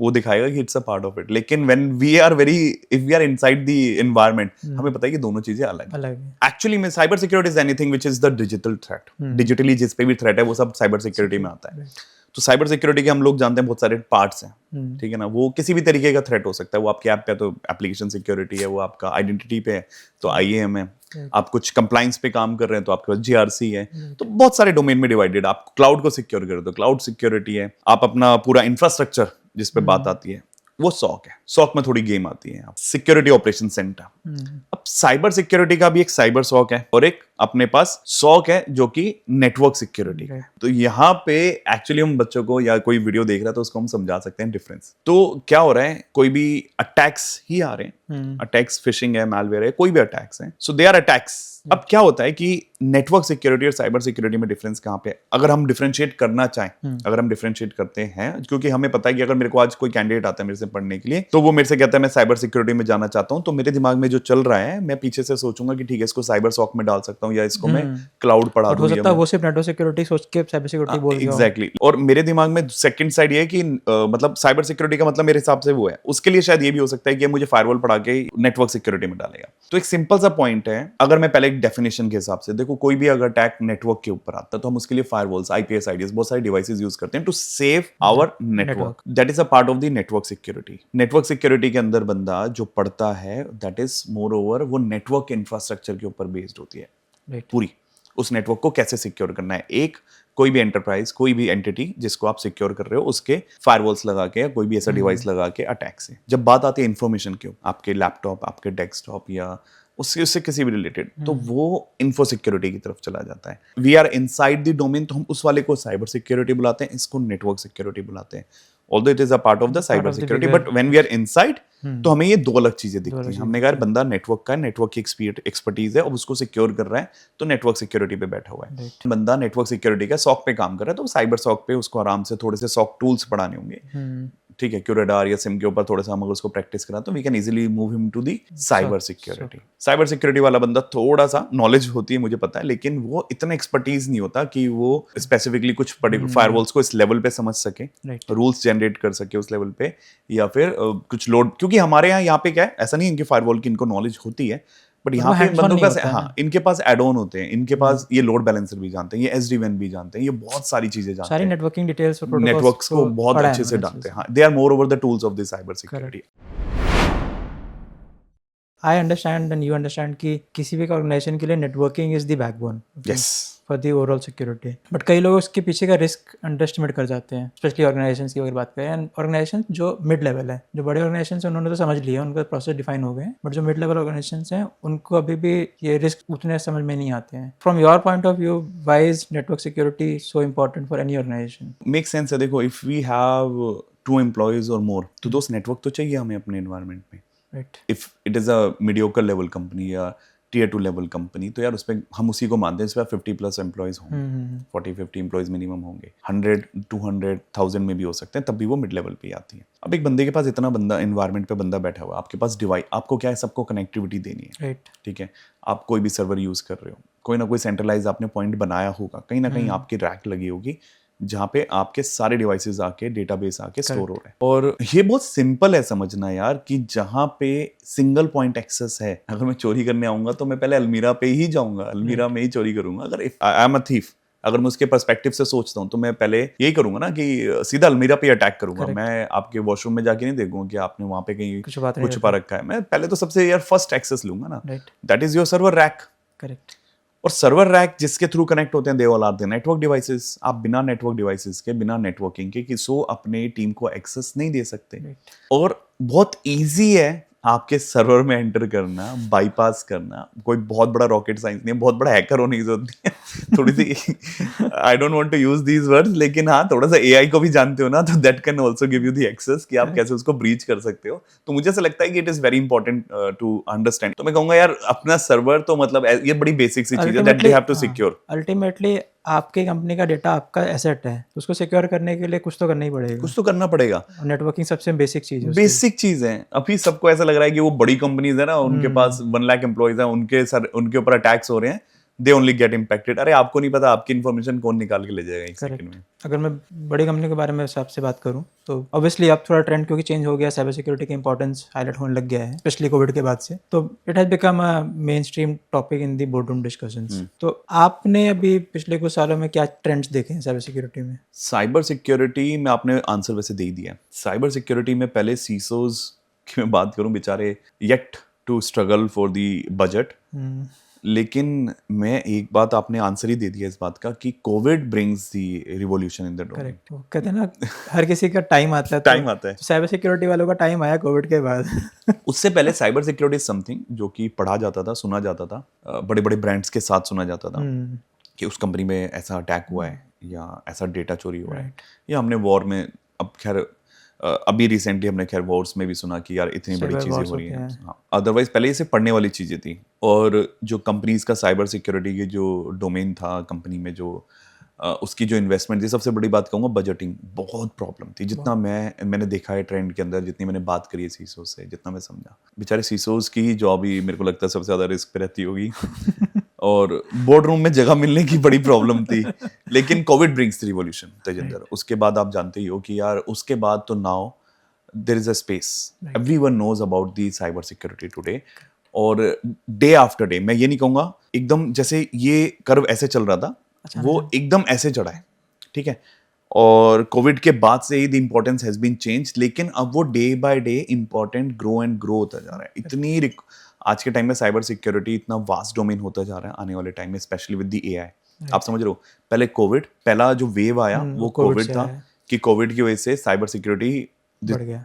वो दिखाएगा कि it's a part of it. लेकिन when we are if we are inside the environment, हमें पता है कि दोनों चीजें अलग हैं. एक्चुअली में cyber security is anything which is the digital threat. Digitally जिस पे भी थ्रेट है वो सब साइबर सिक्योरिटी में आता है. तो साइबर सिक्योरिटी के हम लोग जानते हैं बहुत सारे पार्ट्स हैं. ठीक है ना. वो किसी भी तरीके का थ्रेट हो सकता है. वो आपके ऐप पे तो एप्लीकेशन सिक्योरिटी है, वो आपका आइडेंटिटी पे है तो IAM है, आप कुछ कंप्लाइंस पे काम कर रहे हैं तो आपके पास GRC है. तो बहुत सारे डोमेन में डिवाइडेड. आप क्लाउड को सिक्योर कर दो, क्लाउड सिक्योरिटी है. आप अपना पूरा इंफ्रास्ट्रक्चर जिस पे बात आती है वो SOC है. SOC में थोड़ी गेम आती है, सिक्योरिटी ऑपरेशन सेंटर. अब साइबर सिक्योरिटी का भी एक साइबर SOC है और एक अपने पास SOC है जो कि नेटवर्क सिक्योरिटी है. तो यहाँ पे एक्चुअली हम बच्चों को, या कोई वीडियो देख रहा है तो उसको हम समझा सकते हैं डिफरेंस. तो क्या हो रहा है, कोई भी अटैक्स ही आ रहे हैं. अटैक्स, फिशिंग है, मैलवेयर है, कोई भी अटैक्स है. सो दे आर अटैक्स. अब क्या होता है कि नेटवर्क सिक्योरिटी और साइबर सिक्योरिटी में डिफरेंस कहाँ पे है? अगर हम डिफरेंशिएट करना चाहें, अगर हम डिफरेंशिएट करते हैं, क्योंकि हमें पता है कि अगर मेरे को आज कोई कैंडिडेट आता है मेरे से पढ़ने के लिए, तो वो मेरे से कहता है मैं साइबर सिक्योरिटी में जाना चाहता हूं, तो मेरे दिमाग में जो चल रहा है, मैं पीछे से सोचूंगा कि ठीक है इसको साइबर SOC में डाल सकता हूं या इसको मैं क्लाउड पढ़ा दूं. हो सकता है वो सिर्फ नेटवर्क सिक्योरिटी सोच के साइबर सिक्योरिटी बोल रहा हो. एग्जैक्टली. और मेरे दिमाग में सेकंड साइड ये है कि मतलब साइबर सिक्योरिटी का मतलब मेरे हिसाब से वो है, उसके लिए शायद ये भी हो सकता है कि मुझे फायरवॉल पढ़ा के नेटवर्क सिक्योरिटी में डालेगा. तो एक सिंपल सा पॉइंट है, अगर मैं पहले एक डेफिनेशन के हिसाब से देखो, कोई भी अगर अटैक नेटवर्क के ऊपर आता है तो हम उसके लिए फायरवॉल्स, IPS IDS, बहुत सारे डिवाइसेस यूज करते हैं to save our network. That is a part of the network security. Network security के अंदर बंदा जो पढ़ता है, दैट इज मोर ओवर वो नेटवर्क इंफ्रास्ट्रक्चर के ऊपर बेस्ड होती है पूरी. उस नेटवर्क को कैसे सिक्योर करना है, एक कोई भी एंटरप्राइज, कोई भी एंटिटी जिसको आप सिक्योर कर रहे हो, उसके फायरवॉल्स लगा के या कोई भी ऐसा डिवाइस लगा के अटैक से. जब बात आती है इंफॉर्मेशन की, आपके लैपटॉप, आपके डेस्कटॉप या उससे किसी भी रिलेटेड, तो वो इन्फो सिक्योरिटी की तरफ चला जाता है. We are inside the domain, तो हम उस वाले को साइबर सिक्योरिटी बुलाते हैं, इसको नेटवर्क सिक्योरिटी बुलाते हैं. Although it is a part of the cyber security, but when we are inside तो हमें ये दो अलग चीजें दिखती हैं. हमने कहा बंदा नेटवर्क का, नेटवर्क की एक्सपर्टीज है और उसको सिक्योर कर रहा है, तो नेटवर्क सिक्योरिटी पे बैठा हुआ है. बंदा नेटवर्क सिक्योरिटी का SOC पे काम कर रहा है, तो साइबर SOC पे उसको आराम से थोड़े से SOC टूल्स पढ़ाने होंगे. ठीक है, क्यूरेडार या सिम के ऊपर थोड़ा सा हम अगर उसको प्रैक्टिस करा तो we can easily move him to the cyber security. Cyber security वाला बंदा थोड़ा सा नॉलेज होती है मुझे पता है, लेकिन वो इतना एक्सपर्टीज नहीं होता कि वो स्पेसिफिकली कुछ पर्टिकुलर फायरवॉल्स को इस लेवल पे समझ सके, रूल्स जनरेट कर सके उस लेवल पे, या फिर कुछ लोड, क्योंकि हमारे यहाँ पे क्या है, ऐसा नहीं है कि फायरवॉल की इनको नॉलेज होती है, बट यहाँ पे बंदों का हाँ इनके पास एड ऑन होते हैं, इनके पास ये लोड बैलेंसर भी जानते हैं, ये SD-WAN भी जानते हैं, ये बहुत सारी चीजें जानते हैं, सारी नेटवर्किंग डिटेल्स और प्रोटोकॉल्स नेटवर्क्स को बहुत अच्छे से जानते हैं। हाँ, they are more over the tools of the cyber security. I understand and you understand कि किसी भी ऑर्गेनाइजेशन के लिए networking is the backbone for the overall security, but कई लोग उसके पीछे का रिस्क अंडरएस्टिमेट कर जाते हैं, स्पेशली ऑर्गेनाइजेशंस की अगर बात करें। एंड ऑर्गेनाइजेशन जो मिड लेवल है, जो बड़े ऑर्गेनाइजेशन हैं उन्होंने तो समझ लिया, उनका प्रोसेस डिफाइन हो गए हैं, बट जो मिड लेवल ऑर्गेनाइजेशन हैं उनको अभी भी ये रिस्क उतने समझ में नहीं आते हैं। From your point of view, why is network security so important for any organisation? Make sense है। देखो, इफ वी हैव 2 एम्प्लॉयज और मोर, तो दोस्त नेटवर्क तो चाहिए हमें अपने एनवायरनमेंट में। Right, if it is a mediocre level company या Tier 2 लेवल कंपनी, तो यार उसमें हम उसी को मानते हैं, इस पर 50+ एम्प्लॉयज होंगे, 40-50 एम्प्लॉयज मिनिमम होंगे, 100, 200, 1000 में भी हो सकते हैं, तब भी वो मिड लेवल पे ही आती है। अब एक बंदे के पास इतना बंदा एनवायरनमेंट पे बंदा बैठा हुआ, आपके पास डिवाइस, आपको क्या है, सबको कनेक्टिविटी देनी है, राइट, ठीक है, आप कोई भी सर्वर यूज कर रहे हो, कोई ना कोई सेंट्रलाइज आपने पॉइंट बनाया होगा, कहीं ना कहीं आपकी रैक लगी होगी जहाँ पे आपके सारे डिवाइसेस आके डेटाबेस आके स्टोर हो रहे हैं। और ये बहुत सिंपल है समझना यार, कि जहाँ पे सिंगल पॉइंट एक्सेस है, अगर मैं चोरी करने आऊंगा तो मैं पहले अलमीरा पे ही जाऊंगा, अलमीरा में ही चोरी करूंगा। अगर आई एम अ थीफ, अगर मैं उसके पर्सपेक्टिव से सोचता हूँ तो मैं पहले यही करूंगा ना कि सीधा अलमीरा पे अटैक करूंगा। मैं आपके वॉशरूम में जाके नहीं देखूंगा कि आपने वहां पे कहीं कुछ छुपा रखा है। मैं पहले तो सबसे यार फर्स्ट एक्सेस लूंगा ना, that is your server rack. Correct. और सर्वर रैक जिसके थ्रू कनेक्ट होते हैं, they all are the network devices. आप बिना नेटवर्क डिवाइसेस के, बिना नेटवर्किंग के किसी अपने टीम को एक्सेस नहीं दे सकते। और बहुत इजी है आपके सर्वर में एंटर करना, बाईपास करना। कोई बहुत बड़ा रॉकेट साइंस नहीं है, बहुत बड़ा हैकर होने की जरूरत नहीं है। थोड़ी सी I don't want to use these words, लेकिन हाँ, थोड़ा सा AI को भी जानते हो ना, तो that can also give you the access कि आप कैसे उसको ब्रीच कर सकते हो। तो मुझे ऐसा लगता है कि it is very important to understand. तो मैं कहूंगा यार, अपना सर्वर तो मतलब ये बड़ी बेसिक सी चीज है that they have to secure. Ultimately आपकी कंपनी का डेटा आपका एसेट है, तो उसको सिक्योर करने के लिए कुछ तो करना ही पड़ेगा। कुछ तो करना पड़ेगा। नेटवर्किंग सबसे बेसिक चीज है। बेसिक चीज है। अभी सबको ऐसा लग रहा है कि वो बड़ी कंपनीज है ना, उनके पास 1 लाख एम्प्लॉइज है, उनके ऊपर अटैक्स हो रहे हैं, दे ओनली गेट इम्पैक्टेड। अरे आपको नहीं पता आपकी इन्फॉर्मेशन कौन निकाल के ले जाएगा एक सेकंड में। अगर मैं बड़ी कंपनी के बारे में आपसे बात करूं तो ऑब्वियसली अब थोड़ा ट्रेंड क्योंकि चेंज हो गया, साइबर सिक्योरिटी का इंपॉर्टेंस हाईलाइट होने लग गया है, स्पेशली कोविड के बाद से। तो it has become a main stream topic in the boardroom discussions. तो आपने अभी पिछले कुछ सालों में क्या ट्रेंड्स देखे हैं साइबर सिक्योरिटी में? साइबर सिक्योरिटी में आपने आंसर वैसे दे ही दिया। साइबर सिक्योरिटी में पहले सीसोज की मैं बात करूं, बेचारे yet to struggle for the budget. लेकिन मैं एक बात, आपने आंसर ही दे दिया इस बात का कि Covid brings the revolution in the domain. Correct. कहते हैं ना, हर किसी का टाइम आता है। टाइम आता है। साइबर सिक्योरिटी वालों का टाइम आया कोविड के बाद। उससे पहले साइबर सिक्योरिटी समथिंग जो कि पढ़ा जाता था, सुना जाता था, बड़े बड़े ब्रांड्स के साथ सुना जाता था कि उस कंपनी में ऐसा अटैक हुआ है या ऐसा डेटा चोरी हुआ है, या हमने वॉर में, अब खैर अभी रिसेंटली हमने खैर वॉर्स में भी सुना कि यार इतनी बड़ी चीजें हो रही हैं। हाँ, अदरवाइज पहले ये सिर्फ पढ़ने वाली चीजें थी। और जो कंपनीज का साइबर सिक्योरिटी के जो डोमेन था कंपनी में, जो उसकी जो इन्वेस्टमेंट थी, सबसे बड़ी बात कहूँगा बजटिंग बहुत प्रॉब्लम थी। जितना मैंने देखा है ट्रेंड के अंदर, जितनी मैंने बात करी है सीसोज से, जितना मैं समझा, बेचारे सीसोज की ही जॉब ही मेरे को लगता है सबसे ज्यादा रिस्क पे रहती होगी। और बोर्ड रूम में जगह मिलने की बड़ी प्रॉब्लम थी। लेकिन Covid brings the revolution Tejinder. उसके बाद आप जानते ही हो कि यार उसके बाद तो now there is a space, everyone knows about the cyber security today. और डे आफ्टर डे, मैं ये नहीं कहूँगा एकदम जैसे ये कर्व ऐसे चल रहा था, वो एकदम ऐसे चढ़ा है, ठीक है। और कोविड के बाद से ही the importance has been change, लेकिन अब वो day by day important grow and grow होता जा रहा है। इतनी आज के टाइम में साइबर सिक्योरिटी इतना वास्ट डोमेन होता जा रहा है आने वाले टाइम में, स्पेशली विद द AI। आप समझ रहे हो, पहले कोविड, पहला जो वेव आया वो कोविड था, कि कोविड की वजह से cyber security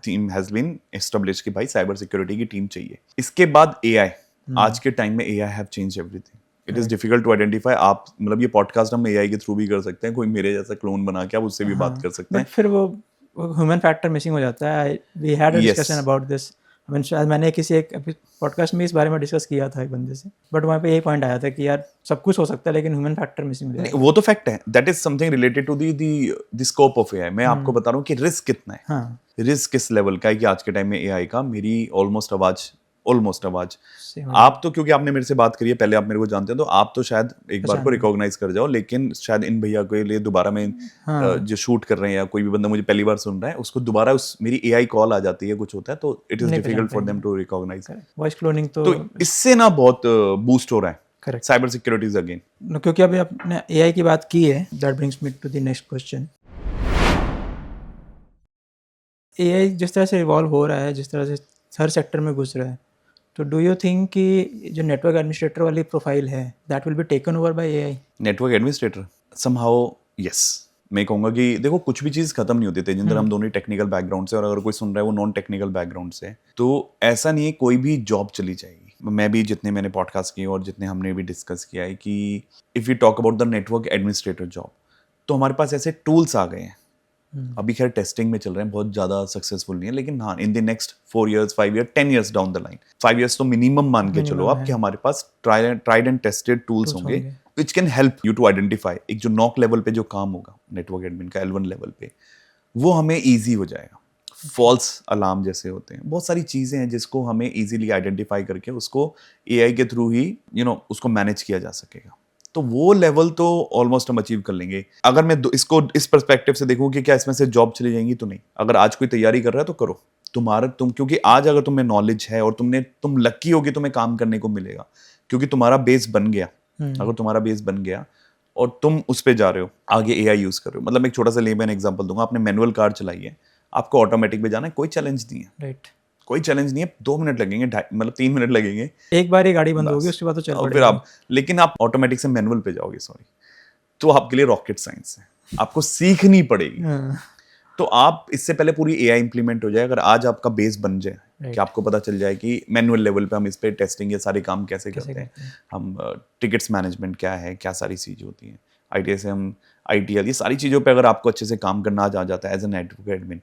team has been establish कि भाई साइबर सिक्योरिटी की टीम चाहिए। इसके बाद AI, आज के टाइम में AI have changed everything. It is difficult to identify. आप मतलब ये पॉडकास्ट हम AI के थ्रू भी कर सकते हैं, कोई मेरे जैसा क्लोन बना के आप उससे भी बात कर सकते हैं। फिर वो ह्यूमन फैक्टर मिसिंग हो जाता है। We had a discussion about this. शायद मैंने किसी एक पॉडकास्ट में इस बारे में डिस्कस किया था एक बंदे से, बट वहाँ पे यही पॉइंट आया था कि यार सब कुछ हो सकता है लेकिन ह्यूमन फैक्टर मिसिंग हो जाएगा। वो तो फैक्ट है, that is something related to the scope of AI। मैं आपको बता रहा हूँ कि रिस्क कितना है। हाँ, रिस्क किस लेवल का है कि आज के टाइम में एआई का मेरी ऑलमोस्ट आवाज Same. आप तो क्योंकि आपने मेरे से बात करी है पहले, आप मेरे को जानते हैं, तो आप तो शायद एक बार को पहचान ली। रिकॉग्नाइज कर जाओ, लेकिन शायद इन भैया के लिए दोबारा में हाँ जो शूट कर रहे हैं या कोई भी बंदा मुझे पहली बार सुन रहा है, उसको दोबारा उस मेरी एआई कॉल आ जाती है, कुछ होता है, तो इट इज नहीं डिफिकल्ट फॉर पहचान them to recognise. Voice cloning तो तो इससे ना बहुत बूस्ट हो रहा है करेक्ट, साइबर सिक्योरिटीज अगेन। क्योंकि अभी आपने एआई की बात की है, that brings me to the next question. AI जिस तरह से इवॉल्व हो रहा है, जिस तरह से हर सेक्टर में घुस रहा है, तो डू यू थिंक कि जो नेटवर्क एडमिनिस्ट्रेटर वाली प्रोफाइल है that will be taken over by AI? Network administrator somehow yes, मैं कहूंगा कि देखो कुछ भी चीज़ खत्म नहीं होती। तेजिंदर हम दोनों ही टेक्निकल बैकग्राउंड से, और अगर कोई सुन रहा है वो नॉन टेक्निकल बैकग्राउंड से, तो ऐसा नहीं है कोई भी जॉब चली जाएगी। मैं भी जितने मैंने पॉडकास्ट किए और जितने हमने भी डिस्कस किया है कि if you talk about the network administrator job, तो हमारे पास ऐसे टूल्स आ गए हैं। अभी खैर टेस्टिंग में चल रहे हैं, बहुत ज़्यादा सक्सेसफुल नहीं है, लेकिन हाँ in the next 4 years 5 years 10 years down the line, 5 years तो मिनिमम मान के चलो आप कि हमारे पास ट्राइड एंड टेस्टेड टूल्स होंगे which can help you to identify. एक जो नॉक लेवल पे जो काम होगा नेटवर्क एडमिन का L1 लेवल पे, वो हमें ईजी हो जाएगा। फॉल्स अलार्म जैसे होते हैं, बहुत सारी चीज़ें हैं जिसको हमें ईजिली आइडेंटिफाई करके उसको एआई के थ्रू ही उसको मैनेज किया जा सकेगा। तो वो लेवल तो ऑलमोस्ट हम अचीव कर लेंगे। अगर मैं इसको इस पर्सपेक्टिव से देखूं कि क्या इसमें से जॉब चली जाएंगी, तो नहीं। अगर आज कोई तैयारी कर रहा है तो करो, क्योंकि आज अगर तुम्हें नॉलेज है और तुम लकी हो कि तुम्हें काम करने को मिलेगा, क्योंकि तुम्हारा बेस बन गया। अगर तुम्हारा बेस बन गया और तुम उस पर जा रहे हो, आगे एआई यूज कर रहे हो, मतलब मैं एक छोटा सा लेमैन एग्जांपल दूंगा। आपने मैनुअल कार चलाई है, आपको ऑटोमेटिक पे जाना है, कोई चैलेंज नहीं है। राइट, कोई चैलेंज नहीं है, 2 मिनट लगेंगे, मतलब 3 मिनट लगेंगे, एक बार ही गाड़ी बंद होगी, उसके बाद तो चल और फिर पड़ेगा। आप, लेकिन आप ऑटोमेटिक से मैनुअल पे जाओगे, सॉरी, तो आपके लिए रॉकेट साइंस है, आपको सीखनी पड़ेगी। हाँ, तो आप इससे पहले पूरी एआई इंप्लीमेंट हो जाए, अगर आज आपका बेस बन जाए कि आपको पता चल जाए कि मैनुअल लेवल पे हम इस पे टेस्टिंग ये सारे काम कैसे करते हैं, हम टिकट्स मैनेजमेंट क्या है, क्या सारी चीज़ें होती हैं, ITS हम ITL, ये सारी चीज़ों पे अगर आपको अच्छे से काम करना आ जाता है एज ए नेटवर्क एडमिन,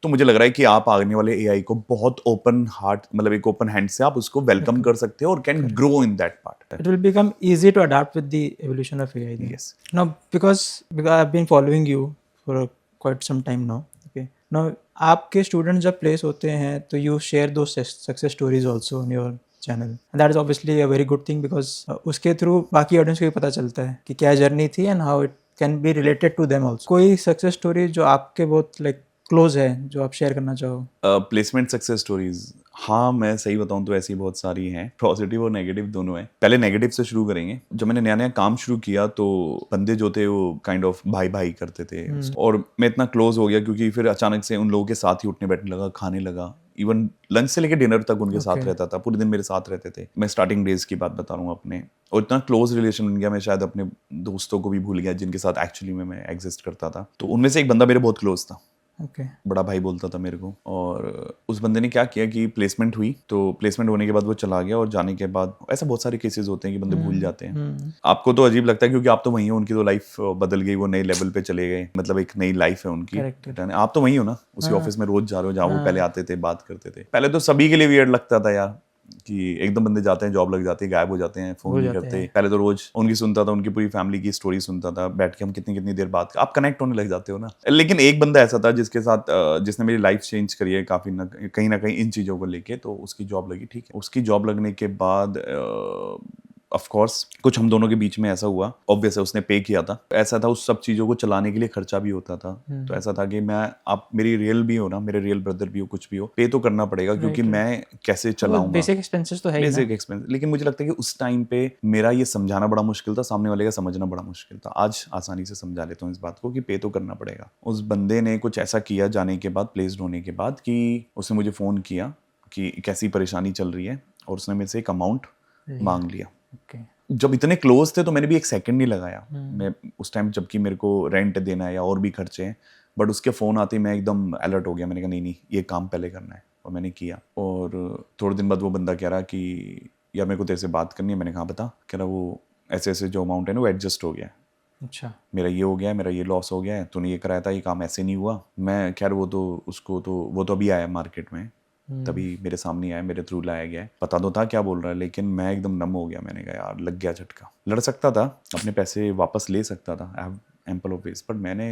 तो मुझे लग रहा है कि आप आने वाले एआई को बहुत ओपन हार्ट, मतलब एक ओपन हैंड से आप उसको वेलकम कर सकते हो और can grow in that part. it will become easy to adapt with the evolution of AI then. Yes. Now because I've been following you for quite some time now, okay, now आपके स्टूडेंट्स जब प्लेस होते हैं तो you share those success stories also on your channel, and that is obviously a very good thing because उसके थ्रू बाकी ऑडियंस को भी पता चलता है कि क्या जर्नी थी and how it can be related to them also. कोई सक्सेस स्टोरी जो आपके बहुत लाइक क्लोज है जो आप शेयर करना चाहो? प्लेसमेंट सक्सेस स्टोरीज, हाँ मैं सही बताऊं तो ऐसी बहुत सारी हैं, पॉजिटिव और नेगेटिव दोनों हैं। पहले नेगेटिव से शुरू करेंगे। जब मैंने नया नया काम शुरू किया तो बंदे जो थे वो काइंड ऑफ भाई भाई करते थे, और मैं इतना क्लोज हो गया क्योंकि फिर अचानक से उन लोगों के साथ ही उठने बैठने लगा, खाने लगा, इवन लंच से लेकर डिनर तक उनके साथ रहता था, पूरे दिन मेरे साथ रहते थे। मैं स्टार्टिंग डेज की बात बता रहा हूँ अपने, और इतना क्लोज रिलेशन बन गया, मैं शायद अपने दोस्तों को भी भूल गया जिनके साथ एक्चुअली में मैं एग्जिस्ट करता था। तो उनमें से एक बंदा मेरे बहुत क्लोज था, बड़ा भाई बोलता था मेरे को, और उस बंदे ने क्या किया कि प्लेसमेंट हुई, तो प्लेसमेंट होने के बाद वो चला गया, और जाने के बाद ऐसा बहुत सारे केसेस होते हैं कि बंदे भूल जाते हैं। आपको तो अजीब लगता है क्योंकि आप तो वहीं हो, उनकी तो लाइफ बदल गई, वो नए लेवल पे चले गए, मतलब एक नई लाइफ है उनकी। आप तो वहीं हो ना, उसी ऑफिस में रोज जा रहे हो जहाँ वो पहले आते थे, बात करते थे। पहले तो सभी के लिए वियर्ड लगता था यार कि एकदम बंदे जाते हैं, जॉब लग जाती है, गायब हो जाते हैं, फोन नहीं करते। पहले तो रोज उनकी सुनता था, उनकी पूरी फैमिली की स्टोरी सुनता था, बैठ के हम कितनी कितनी देर बात, आप कनेक्ट होने लग जाते हो ना। लेकिन एक बंदा ऐसा था जिसके साथ जिसने मेरी लाइफ चेंज करी है काफी कहीं ना कहीं इन चीजों को लेके। तो उसकी जॉब लगी, ठीक है, उसकी जॉब लगने के बाद ऑफ कोर्स कुछ हम दोनों के बीच में ऐसा हुआ, ऑब्वियस है उसने पे किया था, ऐसा था उस सब चीज़ों को चलाने के लिए खर्चा भी होता था। तो ऐसा था कि आप मेरी रियल भी हो ना, मेरे रियल ब्रदर भी हो, कुछ भी हो, पे तो करना पड़ेगा क्योंकि मैं कैसे चलाऊंगा, बेसिक एक्सपेंसेस तो है ही ना, बेसिक एक्सपेंस। लेकिन मुझे लगता है कि उस टाइम पे मेरा ये समझाना बड़ा मुश्किल था, सामने वाले का समझना बड़ा मुश्किल था। आज आसानी से समझा लेता हूँ इस बात को कि पे तो करना पड़ेगा। उस बंदे ने कुछ ऐसा किया जाने के बाद, प्लेस्ड होने के बाद, कि उसने मुझे फ़ोन किया कि कैसी परेशानी चल रही है, और उसने मेरे से एक अमाउंट मांग लिया। जब इतने क्लोज थे तो मैंने भी एक सेकंड नहीं लगाया। मैं उस टाइम, जबकि मेरे को रेंट देना है या और भी खर्चे हैं, बट उसके फ़ोन आते ही मैं एकदम अलर्ट हो गया। मैंने कहा नहीं ये काम पहले करना है, और मैंने किया। और थोड़े दिन बाद वो बंदा कह रहा कि यार मेरे को तेरे से बात करनी है। मैंने कहा बता। कह रहा वो ऐसे ऐसे जो अमाउंट है ना वो एडजस्ट हो गया है। अच्छा, मेरा ये हो गया है, मेरा ये लॉस हो गया है, तूने ये कराया था, ये काम ऐसे नहीं हुआ। मैं खैर वो तो अभी आया मार्केट में, तभी मेरे सामने आया, मेरे थ्रू लाया गया है, पता तो था क्या बोल रहा है, लेकिन मैं एकदम नम हो गया। मैंने कहा यार लग गया झटका। लड़ सकता था, अपने पैसे वापस ले सकता था, I have ample of ways, but मैंने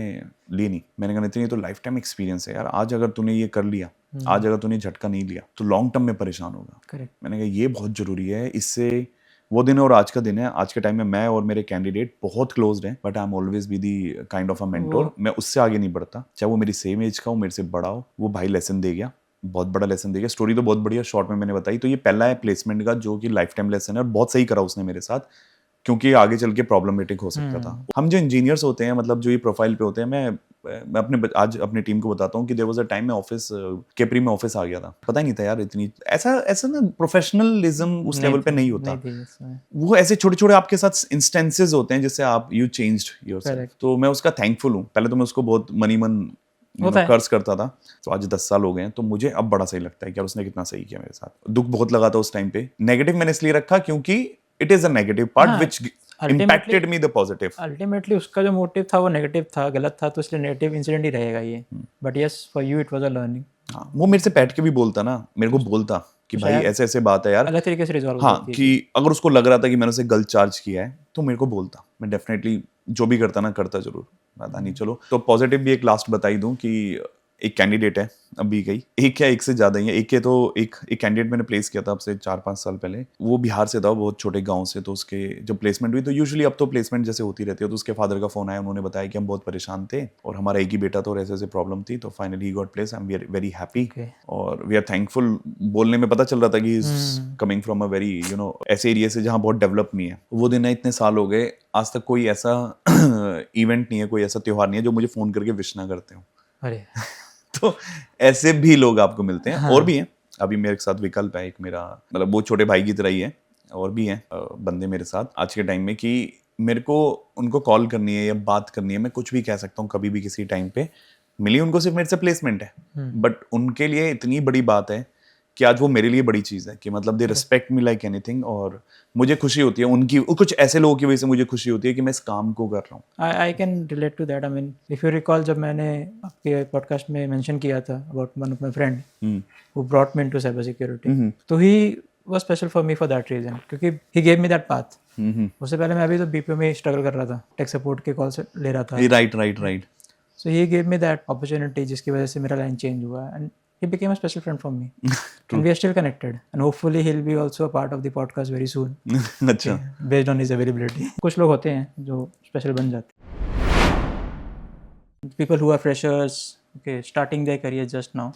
ली नहीं। मैंने कहा नितिन ये तो लाइफ टाइम एक्सपीरियंस है यार, आज अगर तूने ये कर लिया, आज अगर तूने झटका नहीं लिया तो लॉन्ग टर्म में परेशान होगा। करेक्ट। मैंने कहा ये बहुत जरूरी है, इससे वो दिन और आज का दिन है। आज के टाइम में मैं और मेरे कैंडिडेट बहुत क्लोज हैं, but I am always be the kind of a mentor. मैं उससे आगे नहीं बढ़ता, चाहे वो मेरी सेम एज का हो, मेरे से बड़ा हो। वो भाई लेसन दे गया, बहुत बड़ा लेसन दे गया। स्टोरी तो बहुत बढ़िया शॉर्ट में मैंने बताई। तो ये पहला है प्लेसमेंट का जो कि लाइफ टाइम लेसन है, और बहुत सही करा उसने मेरे साथ, क्योंकि आगे चल के प्रॉब्लमेटिक हो सकता था। हम जो इंजीनियर्स होते हैं, मतलब जो ये प्रोफाइल पे होते हैं, मैं आज अपनी टीम को बताता हूँ कि देयर वाज अ टाइम में ऑफिस केपरी में ऑफिस आ गया था, पता ही नहीं था यार इतनी ऐसा ना प्रोफेशनलिज्म उस लेवल पे नहीं होता। वो ऐसे छोटे छोटे आपके साथ इंस्टेंसेस होते हैं जिससे आप यू चेंज्ड योरसेल्फ। तो मैं उसका थैंकफुल हूँ। पहले तो मैं उसको बहुत मनी मन कर्ज करता था, तो आज 10 साल हो गए हैं, तो मुझे अब बड़ा सही लगता है कि यार उसने कितना सही किया मेरे साथ। दुख बहुत लगा था उस टाइम पे। नेगेटिव मैंने इसलिए रखा क्योंकि it is a negative part which impacted me the positive. Ultimately उसका जो मोटिव था वो नेगेटिव था, गलत था, तो इसलिए नेगेटिव इंसिडेंट ही रहेगा ये। But yes, for you it was a learning. हाँ, वो मेरे से बैठ के भी बोलता ना, मेरे को बोलता कि भाई ऐसे ऐसे बात है यार, अलग तरीके से रिजॉल्व हाँ, कि अगर उसको लग रहा था कि मैंने उसे गलत चार्ज किया है तो मेरे को बोलता। मैं डेफिनेटली जो भी करता ना करता जरूर, पता नहीं। चलो, तो पॉजिटिव भी एक लास्ट बता ही दूं कि एक कैंडिडेट है अभी गई, एक क्या एक से ज्यादा ही है। एक कैंडिडेट मैंने प्लेस किया था अब से 4-5 साल पहले। वो बिहार से था, बहुत छोटे गांव से। तो उसके जब प्लेसमेंट हुई, तो यूजुअली अब तो प्लेसमेंट जैसे होती रहती है, तो उसके फादर का फोन आया, उन्होंने बताया कि हम बहुत परेशान थे और हमारा एक ही बेटा था और ऐसे ऐसे प्रॉब्लम थी, तो finally he got place. I am very happy और वी आर थैंकफुल। बोलने में पता चल रहा था कि is coming from a very ऐसे एरिया से जहाँ बहुत डेवलप नहीं है। वो दिन है, इतने साल हो गए, आज तक कोई ऐसा इवेंट नहीं है, कोई ऐसा त्योहार नहीं है जो मुझे फोन करके विश ना करते हो। अरे तो ऐसे भी लोग आपको मिलते हैं। हाँ। और भी हैं, अभी मेरे साथ विकल्प है एक, मेरा मतलब वो छोटे भाई की तरह ही है। और भी हैं बंदे मेरे साथ आज के टाइम में कि मेरे को उनको कॉल करनी है या बात करनी है, मैं कुछ भी कह सकता हूँ कभी भी किसी टाइम पे। मिली उनको सिर्फ मेरे से प्लेसमेंट है, बट उनके लिए इतनी बड़ी बात है कि आज वो मेरे लिए बड़ी चीज़ है कि मतलब they respect me like anything. और मुझे खुशी होती है उनकी, कुछ ऐसे लोगों की वजह से मुझे खुशी होती है कि मैं इस काम को कर रहा हूँ। I can relate to that. I mean if you recall, जब मैंने आपके पॉडकास्ट में मेंशन किया था about one of my friend who brought me into cyber security, तो he was special for me for that reason, क्योंकि he gave me that path. उससे पहले मैं अभी तो बीपीओ में स्ट्रगल कर रहा था, टेक सपोर्ट के कॉल से ले रहा था। Right. So he gave me that opportunity, जिसकी वजह से मेरा लाइन चेंज हुआ, and he became a special friend for me. And we are still connected, and hopefully he'll be also a part of the podcast very soon. अच्छा, based on his availability. कुछ लोग होते हैं जो स्पेशल बन जाते हैं। People who are freshers, okay, starting their career just now,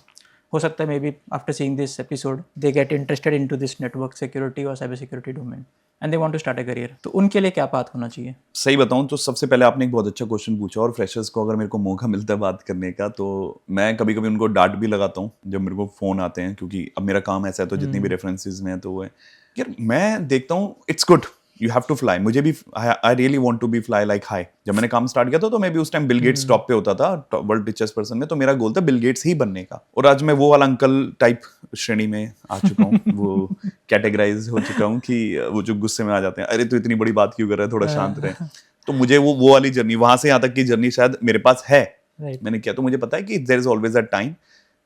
हो सकता है maybe after seeing this episode they get interested into this network security or cyber security domain and they want to start a career. तो उनके लिए क्या पाथ होना चाहिए? सही बताऊं तो सबसे पहले आपने एक बहुत अच्छा क्वेश्चन पूछा, और फ्रेशर्स को अगर मेरे को मौका मिलता है बात करने का, तो मैं कभी कभी उनको डांट भी लगाता हूं जब मेरे को फोन आते हैं, क्योंकि अब मेरा काम ऐसा है, तो जितनी भी रेफरेंसेस में है तो वो है यार, मैं देखता हूँ it's good, you have to fly. मुझे भी I really want to be fly like high. जब मैंने काम स्टार्ट किया था तो मैं भी उस टाइम बिल गेट्स टॉप पे होता था, वर्ल्ड रिचेस्ट पर्सन में, तो मेरा गोल था बिल गेट्स ही बनने का। और आज मैं वो वाला अंकल टाइप श्रेणी में आ चुका हूँ, वो कैटेगराइज हो चुका हूँ कि वो जो गुस्से में आ जाते हैं, अरे तू इतनी बड़ी बात क्यों कर रहा है, थोड़ा शांत रहे। तो मुझे वो वाली जर्नी, वहां से यहाँ तक की जर्नी शायद मेरे पास है, मैंने किया। तो मुझे पता है कि there is always a time,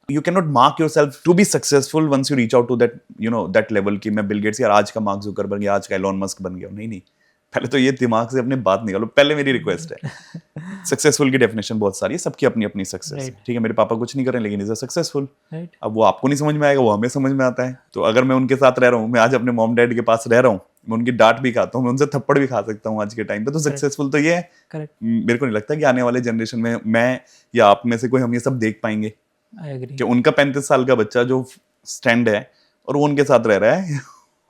you cannot mark yourself to be successful once you reach out to that that level कि मैं बिल गेट्स यार आज का मार्क जुकरबर्ग या आज का एलोन मस्क बन गया। नहीं, पहले तो ये दिमाग से अपने बात निकालो, पहले मेरी रिक्वेस्ट है। सक्सेसफुल की डेफिनेशन बहुत सारी है, सबकी अपनी अपनी सक्सेस है, ठीक है। मेरे पापा कुछ नहीं कर रहे लेकिन इज सक्सेसफुल। अब वो आपको नहीं समझ में आएगा, वो हमें समझ में आता है। तो अगर मैं उनके साथ रह रहा हूँ, मैं आज अपने मॉम डैड के पास रह रहा हूँ, मैं उनकी डांट भी खाता हूँ, मैं उनसे थप्पड़ भी खा सकता हूँ आज के टाइम पे, तो सक्सेसफुल तो ये है। मेरे को नहीं लगता कि आने वाले जनरेशन में मैं या आप में से कोई हम ये सब देख पाएंगे कि उनका 35 साल का बच्चा जो स्टैंड है और वो उनके साथ रह रहा है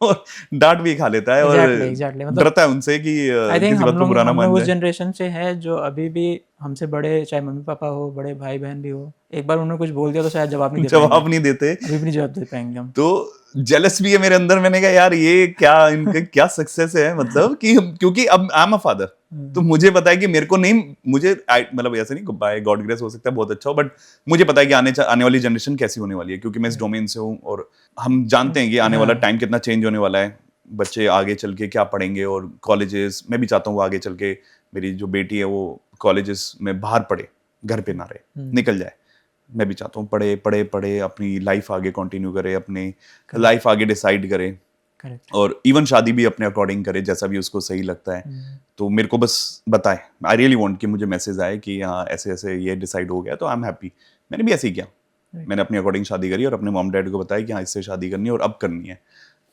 और डांट भी खा लेता है और मतलब डरता है उनसे कि किसी बात को बुरा ना मान जाए। उस जनरेशन से है जो अभी भी हमसे बड़े, चाहे मम्मी पापा हो, बड़े भाई बहन भी हो, एक बार उन्होंने कुछ बोल दिया तो शायद जवाब नहीं देते, अभी भी नहीं जवाब दे पाएंगे हम। तो जेलस भी है मेरे अंदर। मैंने कहा यार ये क्या, इनका क्या सक्सेस है, मतलब कि क्योंकि अब आई एम अ फादर, तो मुझे पता है कि मेरे को नहीं, मुझे मतलब ऐसे नहीं बाय गॉड ग्रेस हो सकता है बहुत अच्छा हो, बट मुझे पता है कि आने वाली जनरेशन कैसी होने वाली है, क्योंकि मैं इस डोमेन से हूँ और हम जानते हैं कि आने वाला टाइम कितना चेंज होने वाला है। बच्चे आगे चल के क्या पढ़ेंगे, और कॉलेजेस, मैं भी चाहता हूँ वो आगे चल के मेरी जो बेटी है वो कॉलेजेस में बाहर पढ़े, घर पे ना रहे, निकल जाए। मैं भी चाहता हूँ पढ़े अपनी लाइफ आगे कंटिन्यू करे, अपनी लाइफ आगे डिसाइड करे। करेक्ट. और इवन शादी भी अपने अकॉर्डिंग करे, जैसा भी उसको सही लगता है. तो मेरे को बस बताए, आई रियली वांट कि मुझे मैसेज आए कि हाँ ऐसे ऐसे ये डिसाइड हो गया, तो आई एम हैप्पी. मैंने भी ऐसे ही किया. मैंने अपने अकॉर्डिंग शादी करी और अपने मॉम डैड को बताया कि हाँ इससे शादी करनी है और अब करनी है.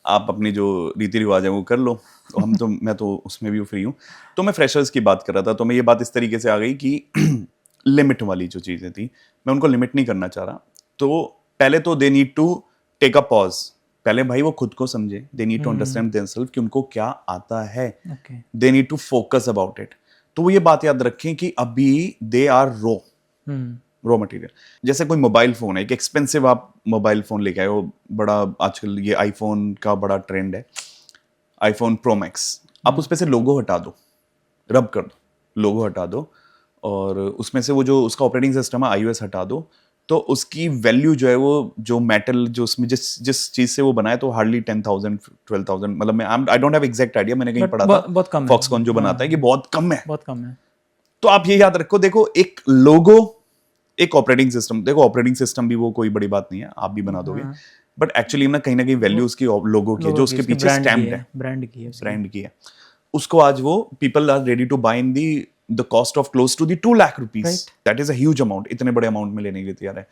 आप अपनी जो रीति रिवाज है वो कर लो. तो हम तो मैं तो उसमें भी फ्री हूँ. तो मैं फ्रेशर्स की बात कर रहा था, तो मैं ये बात इस तरीके से आ गई कि लिमिट वाली जो चीज़ें थी मैं उनको लिमिट नहीं करना चाह रहा. तो पहले तो they need to take a pause. पहले भाई वो खुद को समझे. They need to understand themselves कि उनको क्या आता है. Okay. They need to focus about it. तो वो ये बात याद रखें कि अभी दे आर रॉ मटेरियल. जैसे कोई मोबाइल फोन है, एक एक्सपेंसिव आप मोबाइल फोन लेके आए हो, बड़ा आजकल ये आईफोन का बड़ा ट्रेंड है, आईफोन प्रो मैक्स. आप उस पे से लोगो हटा दो, रब कर दो, लोगो हटा दो, और उसमें से वो जो उसका ऑपरेटिंग सिस्टम है iOS हटा दो. तो उसकी वैल्यू जो है वो जो मेटल जो उसमें जिस चीज से वो बनाया, तो हार्डली 10,000 12,000, मतलब मैं I don't have exact idea, मैंने कहीं But पढ़ा बहुत कम था है. फॉक्सकॉन जो बनाता है कि बहुत कम है. बहुत कम है. तो आप ये याद रखो, देखो एक लोगो, एक ऑपरेटिंग सिस्टम, देखो ऑपरेटिंग सिस्टम भी वो कोई बड़ी बात नहीं है, आप भी बना दोगे, बट एक्चुअली ना कहीं वैल्यू उसकी लोगो की है, जो उसके पीछे स्टैम्प्ड है, ब्रांड की है. उसको आज वो people are ready to buy in the cost of close to the 2 lakh rupees. That is a huge amount. इतने बड़े अमाउंट में लेने के लिए तैयार है.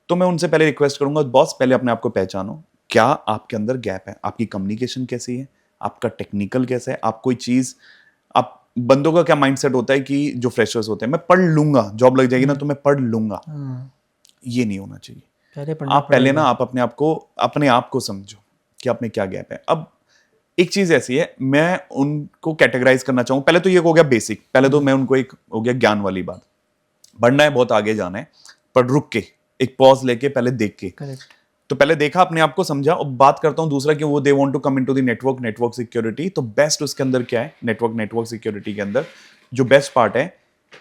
तो मैं उनसे पहले रिक्वेस्ट करूंगा, बॉस पहले अपने आप को पहचानो. क्या आपके अंदर गैप है? आपकी कम्युनिकेशन कैसी है? आपका टेक्निकल कैसा है? आप कोई चीज, आप बंदों का क्या माइंडसेट होता है कि जो फ्रेशर्स होते हैं, मैं पढ़ लूंगा, जॉब लग जाएगी ना तो मैं पढ़ लूंगा. ये नहीं होना चाहिए. आप पहले ना आप अपने आप को समझो कि आप में क्या गैप है. अब एक चीज ऐसी है, मैं उनको कैटेगराइज करना चाहूँ. पहले तो ये हो गया बेसिक, पहले तो मैं उनको एक हो गया ज्ञान वाली बात. बढ़ना है, बहुत आगे जाना है, पर रुक के एक पॉज लेके पहले देख के. तो पहले देखा, अपने आप को समझा. और बात करता हूं दूसरा कि वो they want to come into the network security. तो बेस्ट उसके अंदर क्या है, नेटवर्क सिक्योरिटी के अंदर जो बेस्ट पार्ट है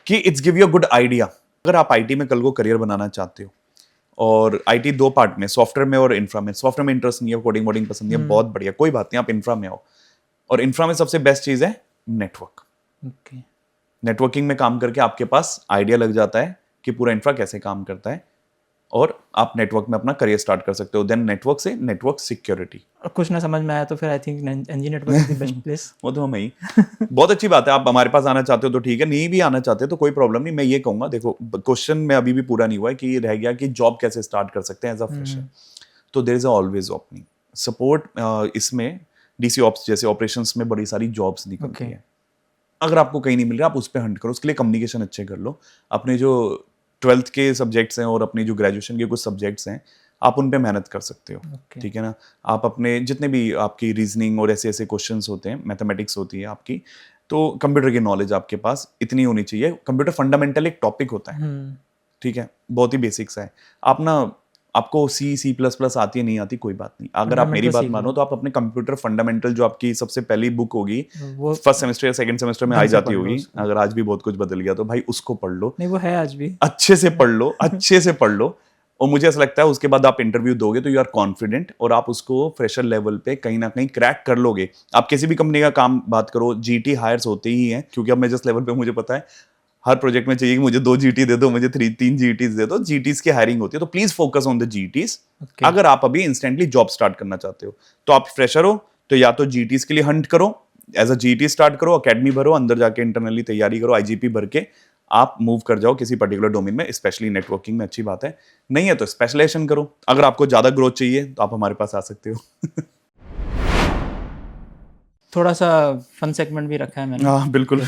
कि it's give you a good idea. अगर आप आईटी में कल को करियर बनाना चाहते हो, और आईटी 2 पार्ट में, सॉफ्टवेयर में और इंफ्रा में. सॉफ्टवेयर में इंटरेस्ट नहीं है, कोडिंग वोडिंग पसंद नहीं है, बहुत बढ़िया, कोई बात नहीं, आप इंफ्रा में आओ. और इंफ्रा में सबसे बेस्ट चीज है नेटवर्क. नेटवर्किंग में काम करके आपके पास आइडिया लग जाता है कि पूरा इंफ्रा कैसे काम करता है, और आप नेटवर्क में अपना करियर स्टार्ट कर सकते हो. देन नेटवर्क से नेटवर्क सिक्योरिटी. कुछ ना समझ में आया तो फिर I think NG network is the best place. वो तो हम ही. बहुत अच्छी बात है, आप हमारे पास आना चाहते हो तो ठीक है, नहीं भी आना चाहते तो कोई प्रॉब्लम नहीं. मैं ये कहूंगा, देखो क्वेश्चन में अभी भी पूरा नहीं हुआ है कि ये रह गया कि जॉब कैसे स्टार्ट कर सकते हैं एज अ फ्रेशर. तो there is always opening support. इसमें डीसी ऑप्स जैसे ऑपरेशंस में बड़ी सारी जॉब्स निकलती है. अगर आपको कहीं नहीं मिल रहा, आप उस पर हंट करो. उसके लिए कम्युनिकेशन अच्छे कर लो. अपने जो 12th के सब्जेक्ट्स हैं और अपनी जो ग्रेजुएशन के कुछ सब्जेक्ट्स हैं, आप उन पे मेहनत कर सकते हो. ठीक है ना. आप अपने जितने भी आपकी रीजनिंग और ऐसे ऐसे क्वेश्चंस होते हैं, मैथमेटिक्स होती है आपकी, तो कंप्यूटर की नॉलेज आपके पास इतनी होनी चाहिए. कंप्यूटर फंडामेंटल एक टॉपिक होता है, ठीक है, बहुत ही बेसिक्स है. आप ना, आपको C++ आती है नहीं आती कोई बात नहीं. अगर आप मेरी बात मानो तो आप अपने कंप्यूटर फंडामेंटल जो आपकी सबसे पहली बुक होगी, फर्स्ट सेमेस्टर या सेकंड सेमेस्टर में आ जाती होगी, अगर आज भी बहुत कुछ बदल गया तो भाई उसको पढ़ लो. नहीं, वो है आज भी. अच्छे से पढ़ लो, अच्छे से पढ़ लो. और मुझे ऐसा लगता है उसके बाद आप इंटरव्यू दोगे तो यू आर कॉन्फिडेंट, और आप उसको फ्रेशर लेवल पे कहीं ना कहीं क्रैक कर लोगे. आप किसी भी कंपनी का काम बात करो, जीटी हायर्स होते ही हैं, क्योंकि अब मैं जिस लेवल पे मुझे पता है हर प्रोजेक्ट में चाहिए कि मुझे 2 जीटी दे दो, मुझे 3 जीटीज दे दो. जीटीज की हायरिंग होती है, तो प्लीज फोकस ऑन द जीटीज. अगर आप अभी इंस्टेंटली जॉब स्टार्ट करना चाहते हो, तो आप फ्रेशर हो तो या तो जीटीज के लिए हंट करो, एज अ जीटी स्टार्ट करो, अकेडमी भरो, अंदर जाके इंटरनली तैयारी करो, आईजीपी भर के आप मूव कर जाओ किसी पर्टिकुलर डोमेन में. स्पेशली नेटवर्किंग में अच्छी बात है. नहीं है तो स्पेशलाइजेशन करो. अगर आपको ज्यादा ग्रोथ चाहिए तो आप हमारे पास आ सकते हो. थोड़ा सा फन सेगमेंट भी रखा है मैंने. हाँ बिल्कुल.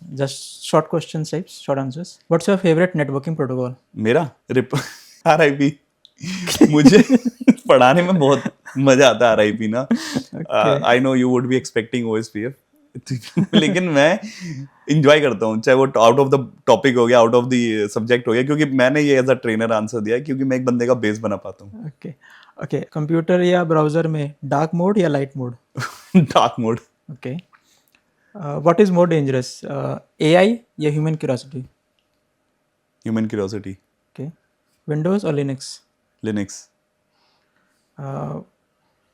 Just short question types, short answers. What's your favourite networking protocol? मेरा RIP. मुझे पढ़ाने में बहुत मजा आता है RIP ना. I know you would be expecting OSPF, लेकिन मैं इंजॉय करता हूँ, चाहे वो आउट ऑफ द टॉपिक हो गया, आउट ऑफ द सब्जेक्ट हो गया, क्योंकि मैंने ये एज अ ट्रेनर आंसर दिया है, क्योंकि मैं एक बंदे का बेस बना पाता हूँ. ओके. कंप्यूटर या ब्राउजर में डार्क मोड या light mode? Dark mode. Okay. What is more dangerous, AI या human curiosity? Human curiosity. Okay. Windows और Linux? Linux.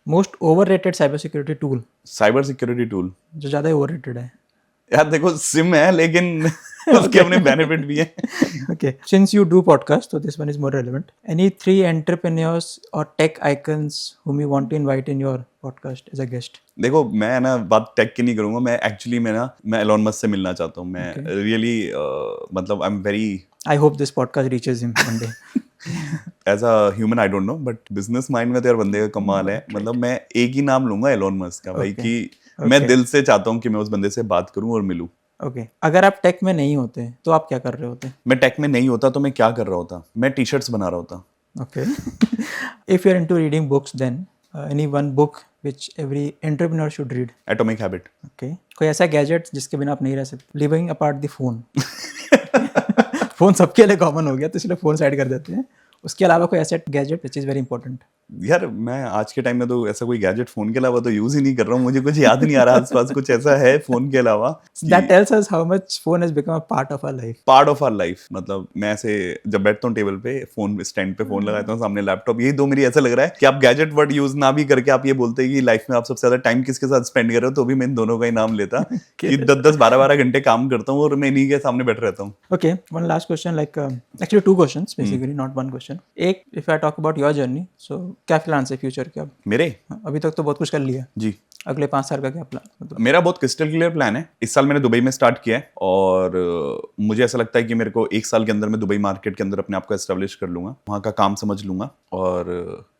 Most overrated cyber security tool? Cyber security tool जो ज़्यादा ओवररेटेड है. यार देखो सिम है लेकिन उसके अपने बेनिफिट भी हैं. Okay, since you do podcast, so this one is more relevant. Any three entrepreneurs or tech icons whom you want to invite in your podcast as a guest? देखो मैं ना बात टेक की नहीं करूंगा. मैं एक्चुअली मैं एलोन मस्क से मिलना चाहता हूँ. मैं रियली मतलब I am very I hope this podcast reaches him one day. As a human I don't know but business mind में तो यार बंदे का कमाल है. मतलब मैं एक ही नाम लूंगा एलोन मस्क का भाई कि मैं दिल से चाहता हूँ कि मैं उस बंदे से बात करूँ और मिलूं. Okay, अगर आप टेक में नहीं होते तो आप क्या कर रहे होते? मैं टेक में नहीं होता तो मैं क्या कर रहा होता? मैं टी शर्ट्स बना रहा होता. Okay. If you're into reading books, then any one book which every entrepreneur should read. Atomic habit. Okay. कोई ऐसा गैजेट जिसके बिना आप नहीं रह सकते? Leaving apart the phone. Phone सबके लिए कॉमन हो गया तो इसलिए फोन साइड कर देते हैं. उसके अलावा कोई ऐसा gadget which is very important? यार मैं आज के टाइम में तो ऐसा कोई गैजेट फोन के अलावा तो यूज ही नहीं कर रहा हूँ. मुझे कुछ याद नहीं आ रहा आसपास कुछ ऐसा है फोन के अलावा. That tells us how much phone has become a part of our life. Part of our life. मतलब मैं ऐसे जब बैठता हूँ टेबल पे फोन स्टैंड पे फोन लगाता हूँ सामने लैपटॉप. यही दो मेरी ऐसा लग रहा है कि आप गैजेट वर्ड यूज ना भी करके आप ये बोलते हैं कि लाइफ में आप सबसे ज्यादा टाइम किसके साथ स्पेंड कर रहे हो तो भी मैं इन दोनों का ही नाम लेता कि 10-10 12-12 घंटे काम करता हूँ और मैं इन्हीं के सामने बैठ रहता हूँ. Okay, one last question, like actually two questions basically, not one question. एक, if I talk about your journey, so क्या प्लान है फ्यूचर के? अब मेरे अभी तक तो बहुत कुछ कर लिया. जी. अगले 5 साल का क्या प्लान मतलब? मेरा बहुत क्रिस्टल क्लियर प्लान है. इस साल मैंने दुबई में स्टार्ट किया है और मुझे ऐसा लगता है कि मेरे को 1 साल के अंदर मैं दुबई मार्केट के अंदर अपने आप को एस्टेब्लिश कर लूंगा. वहाँ का काम समझ लूंगा और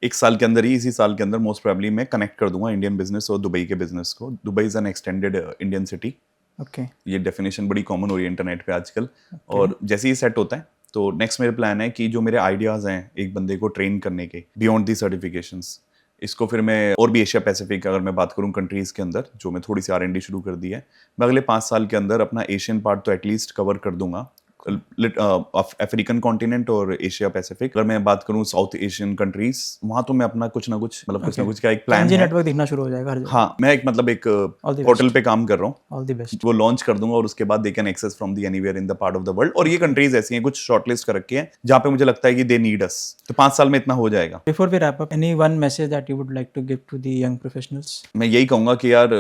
1 साल के अंदर ही इसी साल के अंदर मोस्ट प्रोबेबली मैं कनेक्ट कर दूंगा इंडियन बिजनेस और दुबई के बिजनेस को. Dubai is an extended Indian city. Okay. ये डेफिनेशन बड़ी कॉमन हो रही है इंटरनेट पे आजकल. और जैसे ही सेट होता है तो नेक्स्ट मेरा प्लान है कि जो मेरे आइडियाज हैं एक बंदे को ट्रेन करने के बियॉन्ड दी सर्टिफिकेशंस, इसको फिर मैं और भी एशिया पैसिफिक अगर मैं बात करूं कंट्रीज के अंदर जो मैं थोड़ी सी R&D शुरू कर दी है, मैं अगले 5 साल के अंदर अपना एशियन पार्ट तो एटलीस्ट कवर कर दूंगा. अफ्रीकन कॉन्टिनेंट और एशिया पैसिफिक. अगर मैं बात करूं साउथ एशियन कंट्रीज वहां तो मैं अपना कुछ ना कुछ मतलब कुछ ना कुछ का एक प्लान है. नेटवर्क दिखना शुरू हो जाएगा हर जगह. हाँ मैं एक मतलब एक पोर्टल पे काम कर रहा हूँ. All the best. वो लॉन्च कर दूंगा और उसके बाद they can access from the anywhere in the part of the world. और ये कंट्रीज ऐसी हैं कुछ शॉर्टलिस्ट कर रखी हैं जहाँ पे मुझे लगता है कि दे नीड अस. तो 5 साल में इतना हो जाएगा. Before we wrap up, any one message that you would like to give to the young professionals? मैं यही कहूंगा कि यार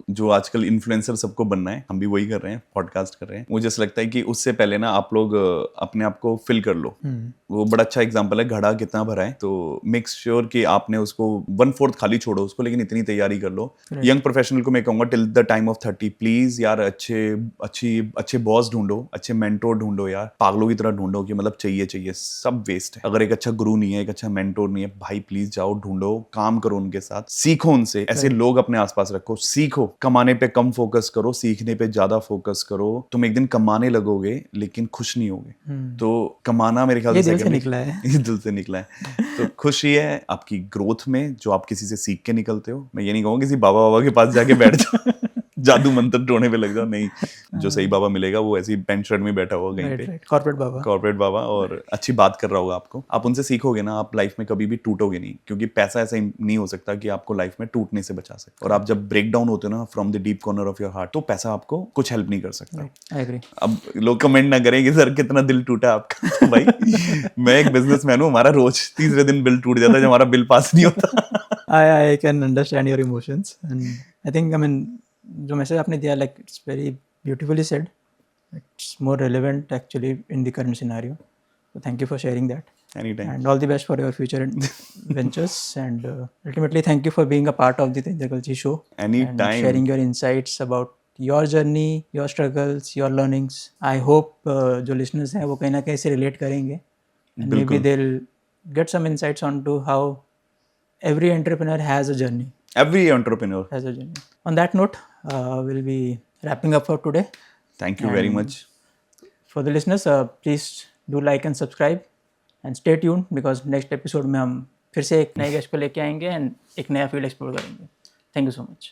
जो आजकल इन्फ्लुएंसर सबको बनना है, हम भी वही कर रहे हैं, पॉडकास्ट कर रहे हैं. मुझे ऐसा लगता है कि उससे पहले ना आप लोग अपने आप को फिल कर लो. वो बड़ा अच्छा एग्जांपल है, घड़ा कितना भरा है. तो मेक श्योर कि आपने उसको 1/4 खाली छोड़ो उसको, लेकिन इतनी तैयारी कर लो. यंग प्रोफेशनल को मैं कहूंगा till the time of 30 please यार अच्छे बॉस ढूंढो, अच्छे मेंटोर ढूंढो यार. पागलों की तरह ढूंढो कि मतलब चाहिए सब वेस्ट है. अगर एक अच्छा गुरु नहीं है, एक अच्छा मेंटोर नहीं है, भाई प्लीज जाओ ढूंढो, काम करो उनके साथ, सीखो उनसे. ऐसे लोग अपने आसपास रखो, सीखो. कमाने पे कम फोकस करो, सीखने पे ज्यादा फोकस करो. तुम एक दिन कमाने लगोगे लेकिन खुश नहीं होगे. तो कमाना मेरे ख्याल से दिल से निकला है. ये दिल से निकला है. तो खुशी है आपकी ग्रोथ में जो आप किसी से सीख के निकलते हो. मैं ये नहीं कहूँगा किसी बाबा के पास जाके बैठ जाओ जादू मंत्र ढूंढने पे लग जाओ. नहीं, जो सही बाबा मिलेगा वो ऐसी पैंट शर्ट में बैठा होगा कहीं पे, कॉर्पोरेट बाबा और अच्छी बात कर रहा होगा आपको. आप उनसे सीखोगे ना, आप लाइफ में कभी भी टूटोगे नहीं. क्योंकि पैसा ऐसा नहीं हो सकता कि आपको लाइफ में टूटने से बचा सके. और आप जब ब्रेक डाउन होते हो ना from the deep corner of your heart, तो पैसा आपको कुछ हेल्प नहीं कर सकता. I agree. अब लोग कमेंट ना करें कि सर कितना दिल टूटा आपका. तो भाई मैं एक बिजनेसमैन हूँ, हमारा रोज तीसरे दिन बिल टूट जाता है जब हमारा बिल पास नहीं होता. I can understand your emotions and I think जो मैसेज आपने दिया like it's very beautifully said. It's more relevant actually in the current scenario. So thank you for sharing that. Anytime. And all the best for your future ventures and ultimately thank you for being a part of the Tejal Kalchi show. Anytime. And sharing your insights about your journey, your struggles, your learnings. I hope जो listeners हैं वो कहीं ना कहीं से relate करेंगे. And maybe they'll get some insights onto how every entrepreneur has a journey. Every entrepreneur has a journey. On that note, we'll be wrapping up for today. Thank you very much. For the listeners, please do like and subscribe and stay tuned because next episode में हम फिर से एक नए गेस्ट को लेके आएंगे and एक नया फील्ड एक्सप्लोर करेंगे. Thank you so much.